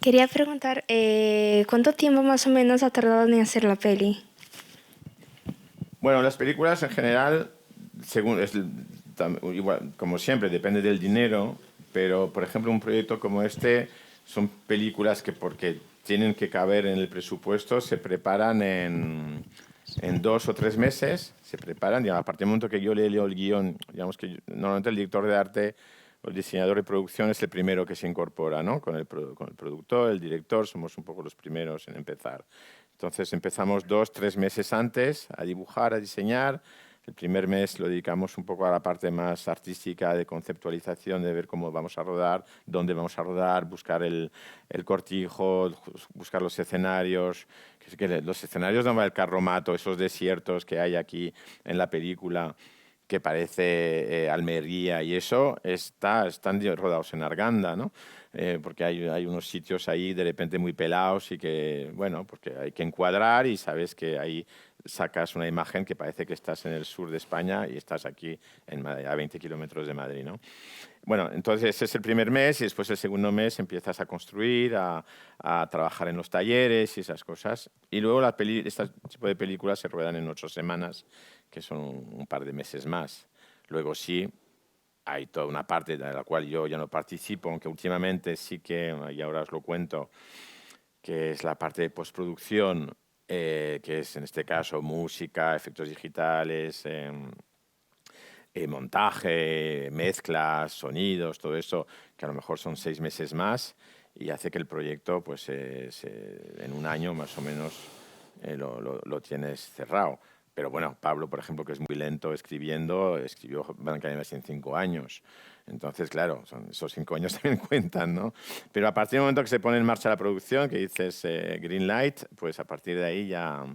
Quería preguntar, ¿cuánto tiempo más o menos ha tardado en hacer la peli? Bueno, las películas en general, igual, como siempre, depende del dinero, pero, por ejemplo, un proyecto como este son películas que, porque tienen que caber en el presupuesto, se preparan en 2 o 3 meses, se preparan, y a partir del momento que yo leo el guión, digamos que normalmente el director de arte o el diseñador de producción es el primero que se incorpora, ¿no? Con el productor, el director, somos un poco los primeros en empezar. Entonces empezamos 2 o 3 meses antes a dibujar, a diseñar. El primer mes lo dedicamos un poco a la parte más artística, de conceptualización, de ver cómo vamos a rodar, dónde vamos a rodar, buscar el cortijo, buscar los escenarios. Que los escenarios donde va el carromato, esos desiertos que hay aquí en la película, que parece Almería, y eso están rodados en Arganda, ¿no? Porque hay unos sitios ahí de repente muy pelados y que, bueno, porque hay que encuadrar y sabes que ahí sacas una imagen que parece que estás en el sur de España y estás aquí a 20 kilómetros de Madrid, ¿no? Bueno, entonces ese es el primer mes, y después el segundo mes empiezas a construir, a trabajar en los talleres y esas cosas. Y luego este tipo de películas se ruedan en 8 semanas, que son un par de meses más. Luego sí, hay toda una parte de la cual yo ya no participo, aunque últimamente sí que, y ahora os lo cuento, que es la parte de postproducción, que es en este caso música, efectos digitales, montaje, mezclas, sonidos, todo eso, que a lo mejor son 6 meses más, y hace que el proyecto, pues, en un año más o menos lo tienes cerrado. Pero bueno, Pablo, por ejemplo, que es muy lento escribió Blancanieves en 5 años. Entonces, claro, esos 5 años también cuentan, ¿no? Pero a partir del momento que se pone en marcha la producción, que dices green light, pues a partir de ahí ya,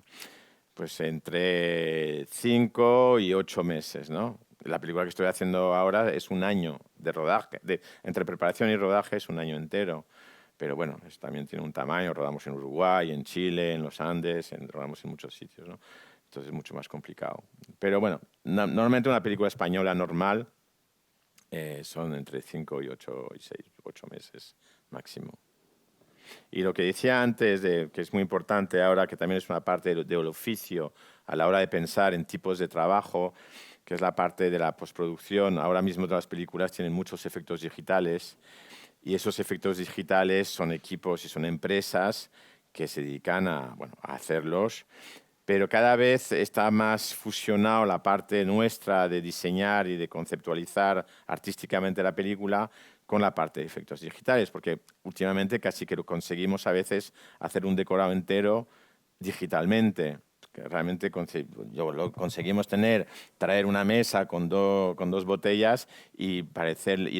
pues entre 5 y 8 meses, ¿no? La película que estoy haciendo ahora es un año de rodaje, entre preparación y rodaje es un año entero. Pero bueno, también tiene un tamaño, rodamos en Uruguay, en Chile, en los Andes, rodamos en muchos sitios, ¿no? Entonces es mucho más complicado. Pero bueno, normalmente una película española normal son entre 5 y 8 meses máximo. Y lo que decía antes, que es muy importante ahora, que también es una parte del oficio a la hora de pensar en tipos de trabajo, que es la parte de la postproducción. Ahora mismo todas las películas tienen muchos efectos digitales, y esos efectos digitales son equipos y son empresas que se dedican a hacerlos. pero cada vez está más fusionado la parte nuestra de diseñar y de conceptualizar artísticamente la película con la parte de efectos digitales, porque últimamente casi que lo conseguimos a veces hacer un decorado entero digitalmente. Que realmente lo conseguimos traer una mesa con dos botellas y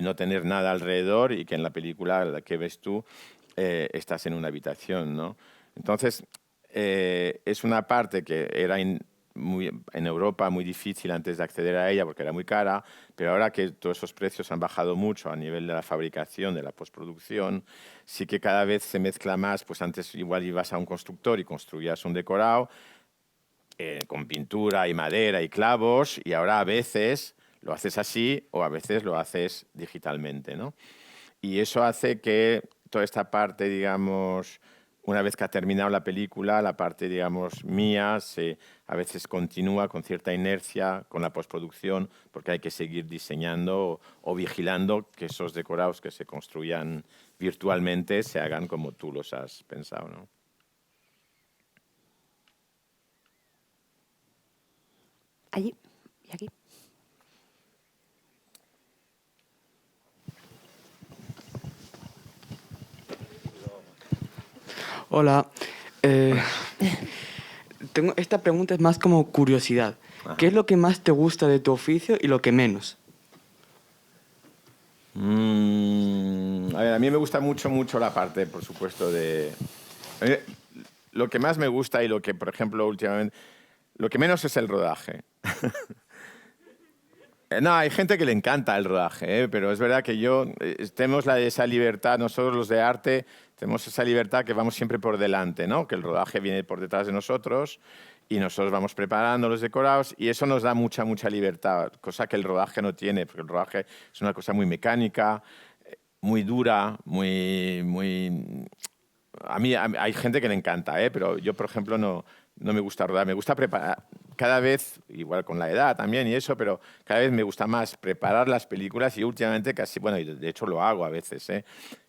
no tener nada alrededor, y que en la película la que ves tú estás en una habitación, ¿no? Entonces, es una parte que era en Europa muy difícil antes de acceder a ella porque era muy cara, pero ahora que todos esos precios han bajado mucho a nivel de la fabricación, de la postproducción, sí que cada vez se mezcla más. Pues antes igual ibas a un constructor y construías un decorado con pintura y madera y clavos, y ahora a veces lo haces así o a veces lo haces digitalmente, ¿no? Y eso hace que toda esta parte, digamos, una vez que ha terminado la película, la parte, digamos, mía, a veces continúa con cierta inercia con la postproducción, porque hay que seguir diseñando o vigilando que esos decorados que se construyan virtualmente se hagan como tú los has pensado, ¿no? Allí y aquí. Hola. Esta pregunta es más como curiosidad. Ajá. ¿Qué es lo que más te gusta de tu oficio y lo que menos? A ver, a mí me gusta mucho la parte, por supuesto, lo que más me gusta y lo que, por ejemplo, últimamente... Lo que menos es el rodaje. No, hay gente que le encanta el rodaje, pero es verdad que tenemos esa libertad, nosotros los de arte, tenemos esa libertad que vamos siempre por delante, ¿no? Que el rodaje viene por detrás de nosotros y nosotros vamos preparando los decorados, y eso nos da mucha libertad, cosa que el rodaje no tiene, porque el rodaje es una cosa muy mecánica, muy dura, A mí hay gente que le encanta, pero yo, por ejemplo, no me gusta rodar. Me gusta preparar cada vez, igual con la edad también y eso, pero cada vez me gusta más preparar las películas, y últimamente casi, bueno, y de hecho lo hago a veces,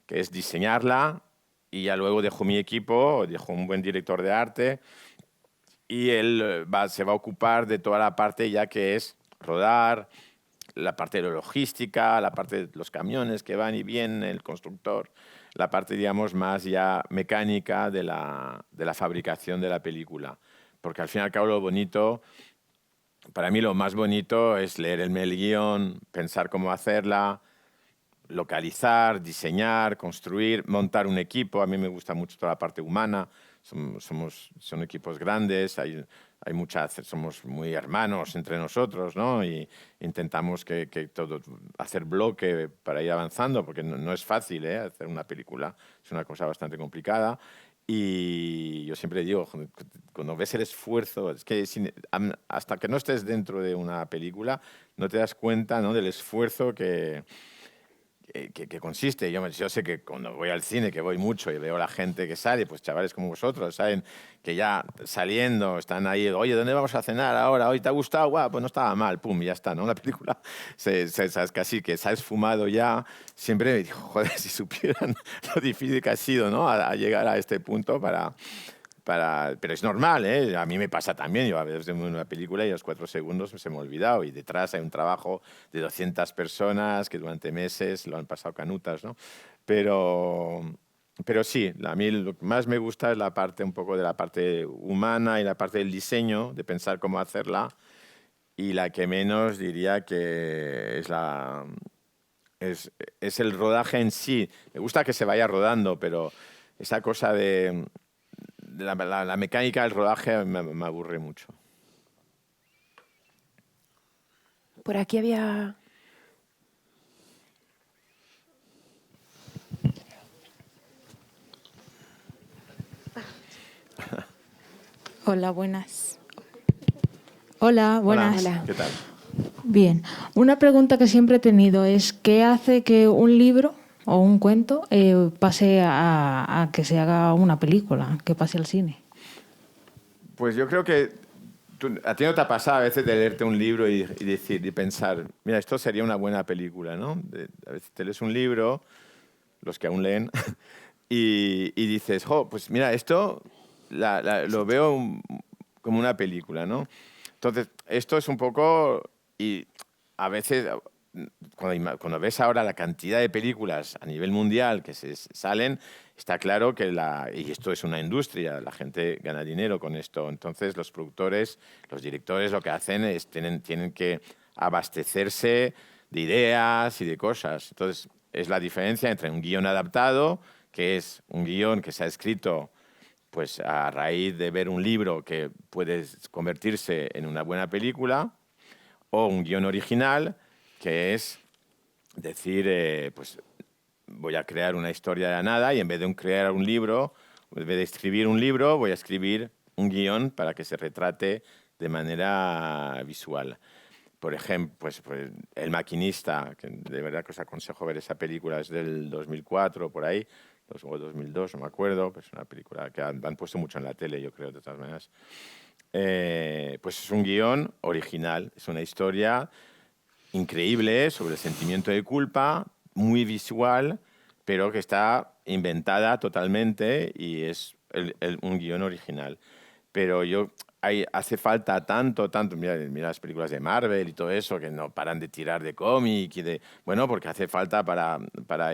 que es diseñarla, y ya luego dejo mi equipo, dejo un buen director de arte, y él se va a ocupar de toda la parte ya que es rodar, la parte de la logística, la parte de los camiones que van y vienen, el constructor, la parte, digamos, más ya mecánica de la fabricación de la película. Porque al fin y al cabo lo bonito, para mí lo más bonito es leer el guión, pensar cómo hacerla, localizar, diseñar, construir, montar un equipo. A mí me gusta mucho toda la parte humana. Son equipos grandes, somos muy hermanos entre nosotros, ¿no? Y intentamos que todo, hacer bloque para ir avanzando, porque no es fácil, hacer una película, es una cosa bastante complicada. Y yo siempre digo, cuando ves el esfuerzo, es que hasta que no estés dentro de una película, no te das cuenta, ¿no?, del esfuerzo que consiste. Yo sé que cuando voy al cine, que voy mucho y veo a la gente que sale, pues chavales como vosotros, saben que ya saliendo están ahí, oye, ¿dónde vamos a cenar ahora? ¿Hoy te ha gustado? Guau, pues no estaba mal, pum, y ya está, ¿no? La película, sabes, casi que se ha esfumado ya. Siempre me digo, joder, si supieran lo difícil que ha sido, ¿no?, a llegar a este punto pero es normal, A mí me pasa también. Yo a veces veo una película y a los 4 segundos se me ha olvidado, y detrás hay un trabajo de 200 personas que durante meses lo han pasado canutas, ¿no? Pero sí, a mí lo que más me gusta es la parte un poco de la parte humana y la parte del diseño, de pensar cómo hacerla, y la que menos diría que es el rodaje en sí. Me gusta que se vaya rodando, pero esa cosa de la mecánica del rodaje me aburre mucho. Por aquí había... Hola, buenas. Hola, buenas. Hola. ¿Qué tal? Bien. Una pregunta que siempre he tenido es ¿qué hace que un libro o un cuento pase a que se haga una película, que pase al cine? Pues yo creo que a ti no te ha pasado a veces de leerte un libro y pensar, mira, esto sería una buena película, ¿no? A veces te lees un libro, los que aún leen, y dices, pues mira, esto lo veo como una película, ¿no? Entonces, esto es un poco... Y a veces, cuando ves ahora la cantidad de películas a nivel mundial que se salen, está claro que y esto es una industria, la gente gana dinero con esto. Entonces, los productores, los directores lo que hacen es tienen que abastecerse de ideas y de cosas. Entonces, es la diferencia entre un guión adaptado, que es un guión que se ha escrito pues, a raíz de ver un libro que puede convertirse en una buena película, o un guión original, que es decir, pues voy a crear una historia de la nada y en vez de crear un libro, en vez de escribir un libro, voy a escribir un guión para que se retrate de manera visual. Por ejemplo, pues, El maquinista, que de verdad que os aconsejo ver esa película, es del 2004, por ahí, o 2002, no me acuerdo, pues es una película que han puesto mucho en la tele, yo creo, de todas maneras. Pues es un guión original, es una historia increíble sobre el sentimiento de culpa, muy visual, pero que está inventada totalmente y es un guión original. Pero hace falta tanto, mira las películas de Marvel y todo eso, que no paran de tirar de cómic bueno, porque hace falta para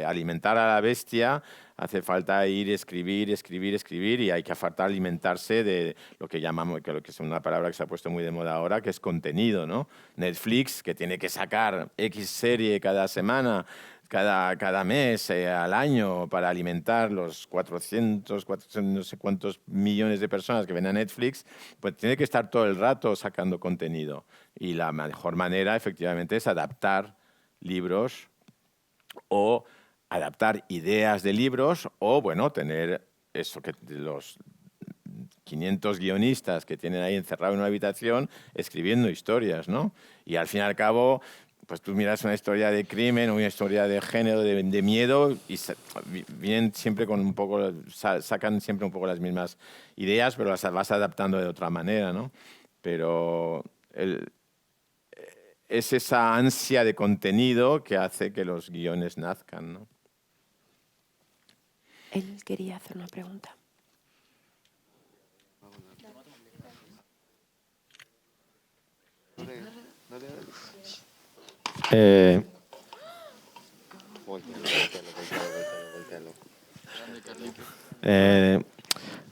alimentar a la bestia, hace falta escribir y hay que falta alimentarse de lo que llamamos, que es una palabra que se ha puesto muy de moda ahora, que es contenido, ¿no? Netflix, que tiene que sacar X serie cada semana, cada mes, al año, para alimentar los 400, no sé cuántos millones de personas que ven a Netflix, pues tiene que estar todo el rato sacando contenido. Y la mejor manera, efectivamente, es adaptar libros o adaptar ideas de libros o, bueno, tener eso que los 500 guionistas que tienen ahí encerrados en una habitación escribiendo historias, ¿no? Y al fin y al cabo, pues tú miras una historia de crimen, una historia de género, de miedo, y vienen siempre con un poco, sacan siempre un poco las mismas ideas, pero las vas adaptando de otra manera, ¿no? Pero es esa ansia de contenido que hace que los guiones nazcan, ¿no? Él quería hacer una pregunta.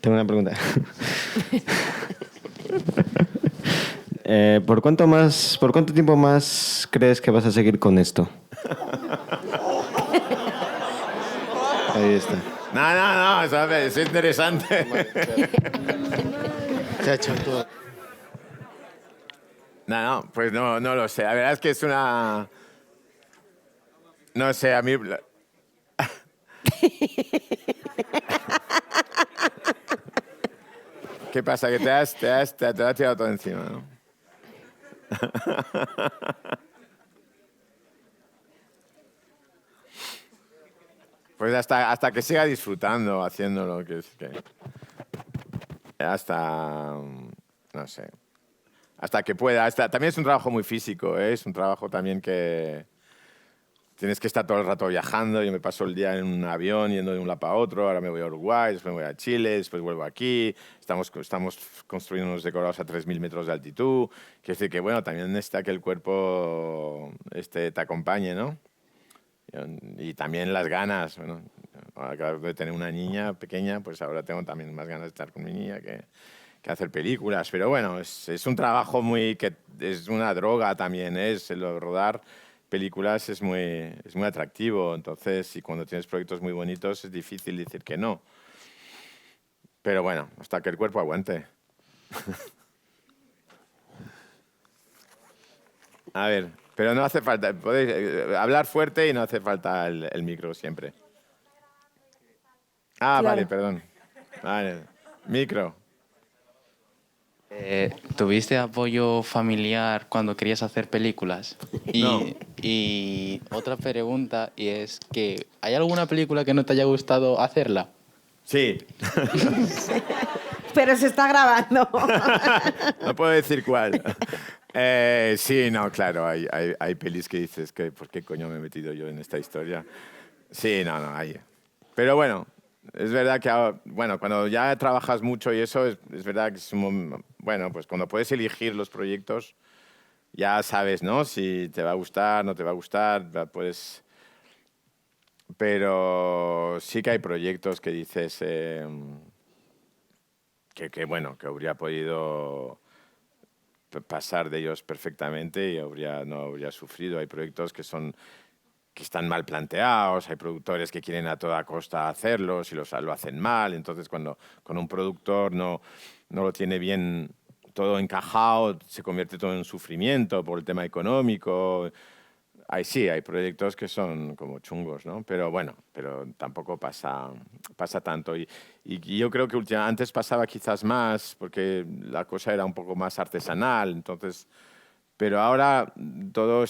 Tengo una pregunta. ¿Por cuánto tiempo más crees que vas a seguir con esto? Ahí está. No, ¿sabes? Es interesante. Se ha hecho todo. No, pues no lo sé. La verdad es que es una... No sé, a mí... ¿Qué pasa? Que te has tirado todo encima, ¿no? Pues hasta que siga disfrutando haciéndolo, hasta... No sé. Hasta que pueda. También es un trabajo muy físico, ¿eh? Es un trabajo también que tienes que estar todo el rato viajando. Yo me paso el día en un avión yendo de un lado para otro. Ahora me voy a Uruguay, después me voy a Chile, después vuelvo aquí. Estamos construyendo unos decorados a 3.000 metros de altitud. Quiere decir que, bueno, también necesita que el cuerpo te acompañe, ¿no? Y también las ganas. Bueno, acabo de tener una niña pequeña, pues ahora tengo también más ganas de estar con mi niña que hacer películas, pero bueno, es un trabajo que es una droga también, rodar películas es muy atractivo, entonces, y cuando tienes proyectos muy bonitos es difícil decir que no. Pero bueno, hasta que el cuerpo aguante. A ver, pero no hace falta, podéis hablar fuerte y no hace falta el micro siempre. Claro. Vale, perdón. Vale, micro. ¿Tuviste apoyo familiar cuando querías hacer películas? No. Y otra pregunta, y es que ¿hay alguna película que no te haya gustado hacerla? Sí. Pero se está grabando. No puedo decir cuál. Sí, no, claro, hay pelis que dices que ¿por qué coño me he metido yo en esta historia? Sí, no, hay. Pero bueno, es verdad que, bueno, cuando ya trabajas mucho y eso, es verdad que es un bueno, pues cuando puedes elegir los proyectos, ya sabes, ¿no? Si te va a gustar, no te va a gustar, puedes... Pero sí que hay proyectos que dices bueno, que habría podido pasar de ellos perfectamente y no habría sufrido. Hay proyectos que están mal planteados, hay productores que quieren a toda costa hacerlos y lo hacen mal. Entonces, cuando un productor no lo tiene bien todo encajado, se convierte todo en sufrimiento por el tema económico. Sí, hay proyectos que son como chungos, ¿no? Pero bueno, pero tampoco pasa tanto. Y yo creo que antes pasaba quizás más porque la cosa era un poco más artesanal, entonces... Pero ahora toda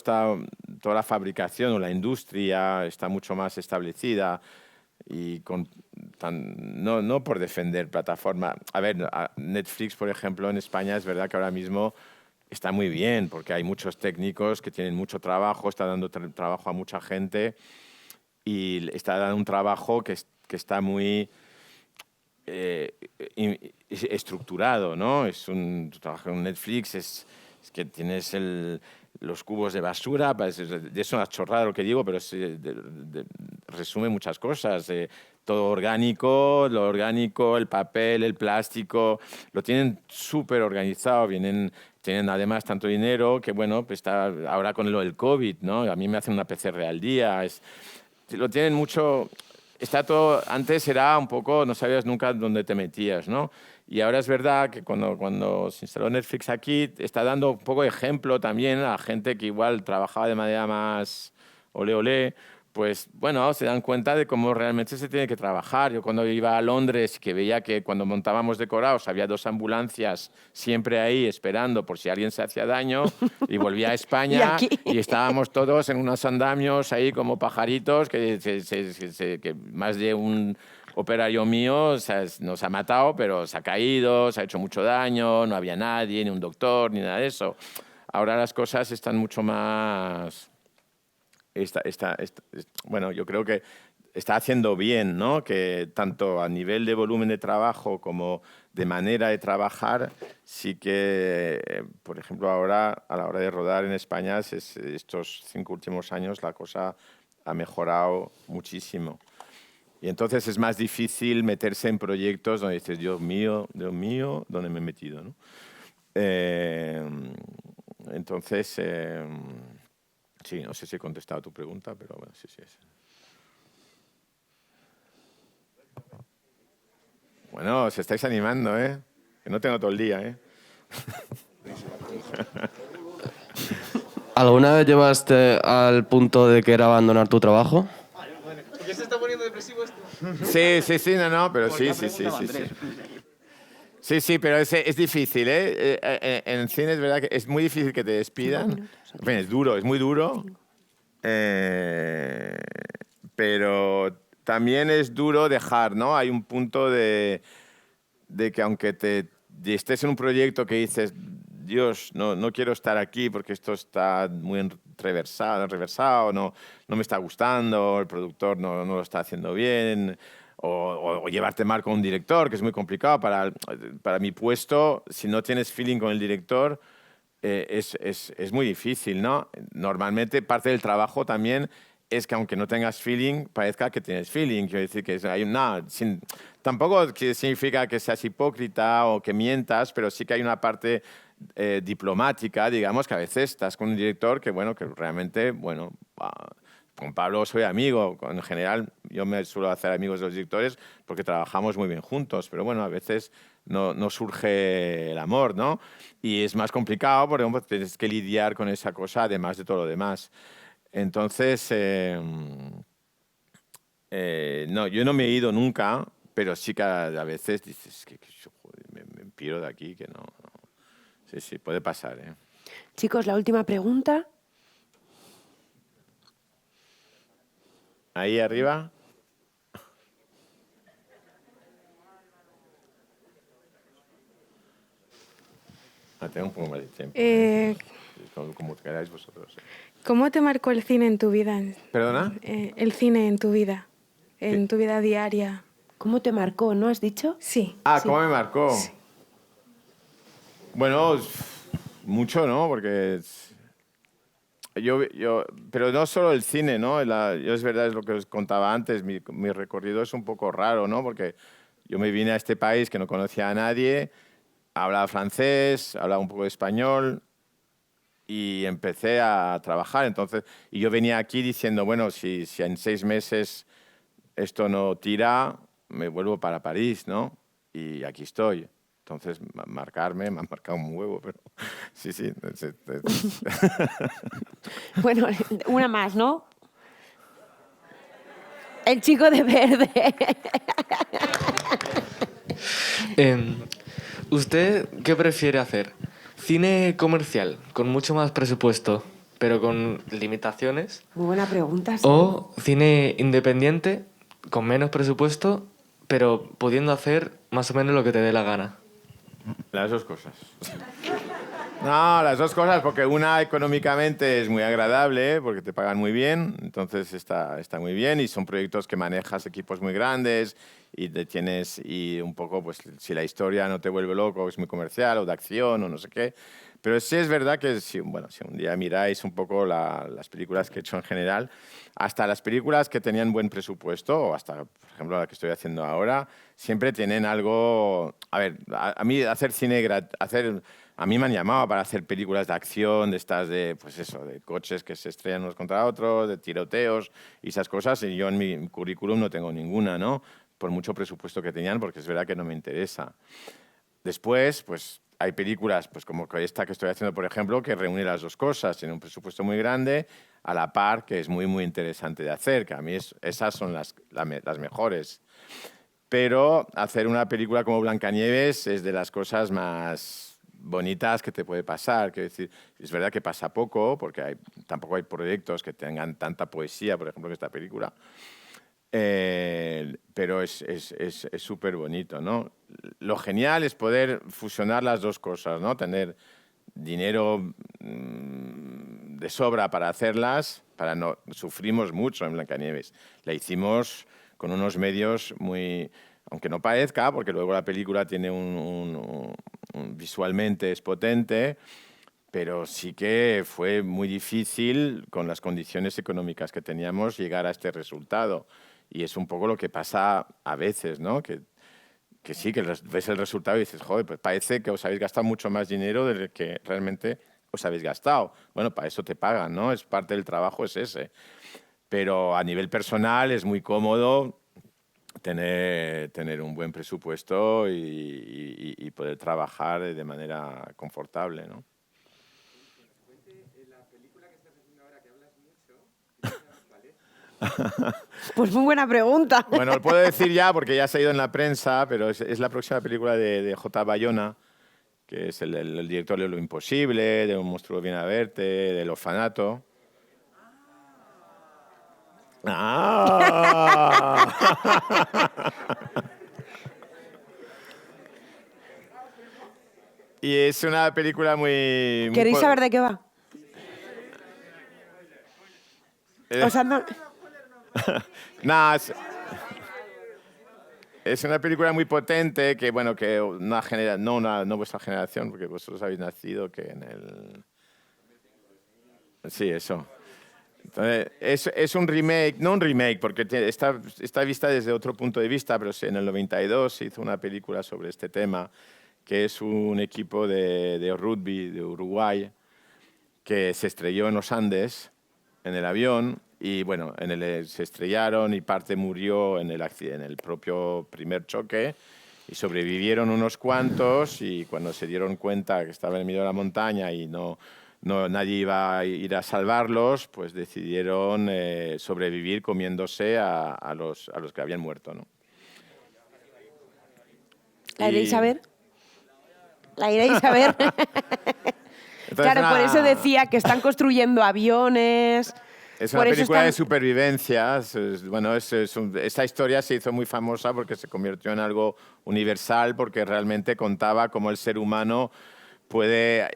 la fabricación o la industria está mucho más establecida y no por defender plataforma. A ver, Netflix, por ejemplo, en España es verdad que ahora mismo está muy bien porque hay muchos técnicos que tienen mucho trabajo, está dando trabajo a mucha gente y está dando un trabajo que está muy estructurado, ¿no? Tu trabajo en Netflix es que tienes los cubos de basura, de eso es una chorrada lo que digo, pero resume muchas cosas. Todo orgánico, lo orgánico, el papel, el plástico, lo tienen súper organizado, tienen además tanto dinero que, bueno, pues está ahora con lo del COVID, ¿no? A mí me hacen una PCR al día, lo tienen mucho... Está todo, antes era un poco, no sabías nunca dónde te metías, ¿no? Y ahora es verdad que cuando se instaló Netflix aquí, está dando un poco de ejemplo también a gente que igual trabajaba de manera más ole, pues bueno, se dan cuenta de cómo realmente se tiene que trabajar. Yo cuando iba a Londres, que veía que cuando montábamos decorados había 2 ambulancias siempre ahí esperando por si alguien se hacía daño, y volvía a España y estábamos todos en unos andamios ahí como pajaritos, que más de un operario mío nos ha matado, pero se ha caído, se ha hecho mucho daño, no había nadie, ni un doctor, ni nada de eso. Ahora las cosas están mucho más... bueno, yo creo que está haciendo bien, ¿no? Que tanto a nivel de volumen de trabajo como de manera de trabajar, sí que, por ejemplo, ahora a la hora de rodar en España, estos 5 últimos años la cosa ha mejorado muchísimo. Y entonces es más difícil meterse en proyectos donde dices, Dios mío, ¿dónde me he metido, ¿no? Entonces... sí, no sé si he contestado a tu pregunta, pero bueno, sí. Bueno, os estáis animando, ¿eh? Que no tengo todo el día, ¿eh? ¿Alguna vez llevaste al punto de querer abandonar tu trabajo? ¿Ya se está poniendo depresivo esto? Sí, no, pero sí. Sí, pero es difícil, ¿eh? En el cine es verdad que es muy difícil que te despidan. En fin, es muy duro. Pero también es duro dejar, ¿no? Hay un punto de que aunque estés en un proyecto que dices, Dios, no quiero estar aquí porque esto está muy reversado, no me está gustando, el productor no lo está haciendo bien... O llevarte mal con un director, que es muy complicado. Para mi puesto, si no tienes feeling con el director, es muy difícil, ¿no? Normalmente parte del trabajo también es que aunque no tengas feeling, parezca que tienes feeling. Quiero decir que tampoco significa que seas hipócrita o que mientas, pero sí que hay una parte diplomática, digamos, que a veces estás con un director que realmente, con Pablo soy amigo. En general, yo me suelo hacer amigos de los directores porque trabajamos muy bien juntos, pero bueno, a veces no surge el amor, ¿no? Y es más complicado porque tienes que lidiar con esa cosa además de todo lo demás. Entonces, no, yo no me he ido nunca, pero sí que a veces dices que joder, me piro de aquí, que no. Sí, puede pasar, ¿eh? Chicos, la última pregunta. Ahí arriba. Tengo un poco más de tiempo. Como queráis vosotros. ¿Cómo te marcó el cine en tu vida? ¿Perdona? El cine en tu vida, en tu vida diaria. ¿Cómo te marcó, no has dicho? Sí. ¿Cómo me marcó? Sí. Bueno, mucho, ¿no? Pero no solo el cine, ¿no? Yo es verdad, es lo que os contaba antes, mi recorrido es un poco raro, ¿no? Porque yo me vine a este país que no conocía a nadie, hablaba francés, hablaba un poco de español y empecé a trabajar. Entonces, y yo venía aquí diciendo, bueno, si en 6 meses esto no tira, me vuelvo para París, ¿no? Y aquí estoy. Entonces, me han marcado un huevo, pero sí, sí. Bueno, una más, ¿no? El chico de verde. ¿Usted qué prefiere hacer? ¿Cine comercial, con mucho más presupuesto, pero con limitaciones? Muy buena pregunta. Sí. ¿O cine independiente, con menos presupuesto, pero pudiendo hacer más o menos lo que te dé la gana? Las dos cosas. No, las dos cosas, porque una económicamente es muy agradable, porque te pagan muy bien, entonces está muy bien, y son proyectos que manejas equipos muy grandes y un poco, pues si la historia no te vuelve loco, es muy comercial o de acción o no sé qué. Pero sí es verdad que si un día miráis un poco las películas que he hecho en general, hasta las películas que tenían buen presupuesto, o hasta, por ejemplo, la que estoy haciendo ahora, siempre tienen algo... A ver, a mí hacer cine... A mí me han llamado para hacer películas de acción, de estas pues eso, de coches que se estrellan unos contra otros, de tiroteos y esas cosas, y yo en mi currículum no tengo ninguna, ¿no? Por mucho presupuesto que tenían, porque es verdad que no me interesa. Después, pues hay películas, pues como esta que estoy haciendo, por ejemplo, que reúne las dos cosas, tiene un presupuesto muy grande, a la par, que es muy, muy interesante de hacer, que a mí esas son las mejores. Pero hacer una película como Blancanieves es de las cosas más bonitas que te puede pasar. Quiero decir, es verdad que pasa poco, porque tampoco hay proyectos que tengan tanta poesía, por ejemplo, que esta película. Pero es súper bonito, ¿no? Lo genial es poder fusionar las dos cosas, ¿no? Tener dinero de sobra para hacerlas, sufrimos mucho en Blancanieves. La hicimos con unos medios muy... Aunque no parezca, porque luego la película tiene visualmente es potente, pero sí que fue muy difícil, con las condiciones económicas que teníamos, llegar a este resultado. Y es un poco lo que pasa a veces, ¿no? Que sí, que ves el resultado y dices, joder, pues parece que os habéis gastado mucho más dinero del que realmente os habéis gastado. Bueno, para eso te pagan, ¿no? Es parte del trabajo, es ese. Pero a nivel personal es muy cómodo tener un buen presupuesto y poder trabajar de manera confortable, ¿no? Pues muy buena pregunta. Bueno, lo puedo decir ya porque ya se ha ido en la prensa, pero es la próxima película de J. Bayona, que es el director de Lo Imposible, de Un monstruo viene a verte, del Orfanato. Y es una película muy... ¿Queréis saber de qué va? O sea, no... No, es una película muy potente que, bueno, que no vuestra generación, porque vosotros habéis nacido que en el... Sí, eso. Entonces, es un remake, no un remake, porque está vista desde otro punto de vista, pero en el 92 se hizo una película sobre este tema, que es un equipo de rugby de Uruguay que se estrelló en los Andes en el avión y bueno, se estrellaron y parte murió en el propio primer choque y sobrevivieron unos cuantos y cuando se dieron cuenta que estaba en medio de la montaña y nadie iba a ir a salvarlos, pues decidieron sobrevivir comiéndose a los que habían muerto, ¿no? ¿La iréis a ver? ¿La iréis a ver? Claro, por eso decía que están construyendo aviones. Es una película de supervivencia. Bueno, esta historia se hizo muy famosa porque se convirtió en algo universal, porque realmente contaba cómo el ser humano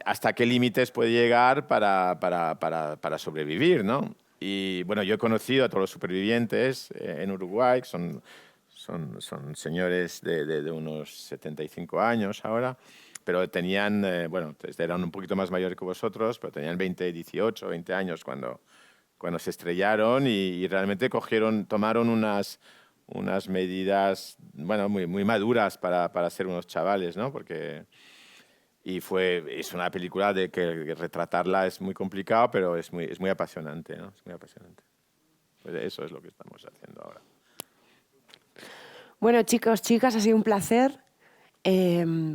hasta qué límites puede llegar para sobrevivir, ¿no? Y bueno, yo he conocido a todos los supervivientes en Uruguay, que son señores de unos 75 años ahora, pero tenían, bueno, eran un poquito más mayores que vosotros, pero tenían 20, 18, 20 años cuando se estrellaron y realmente tomaron unas medidas, bueno, muy maduras para ser unos chavales, ¿no? Es una película de que retratarla es muy complicado, pero es muy apasionante, ¿no? Es muy apasionante. Pues eso es lo que estamos haciendo ahora. Bueno, chicos, chicas, ha sido un placer.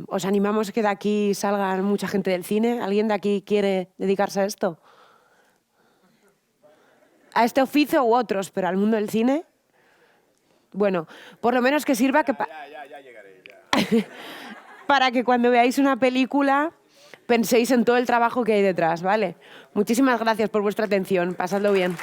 Os animamos a que de aquí salgan mucha gente del cine. ¿Alguien de aquí quiere dedicarse a esto? A este oficio u otros, pero al mundo del cine. Bueno, por lo menos que sirva que... Ya llegaré, ya. Para que cuando veáis una película penséis en todo el trabajo que hay detrás, ¿vale? Muchísimas gracias por vuestra atención. Pasadlo bien.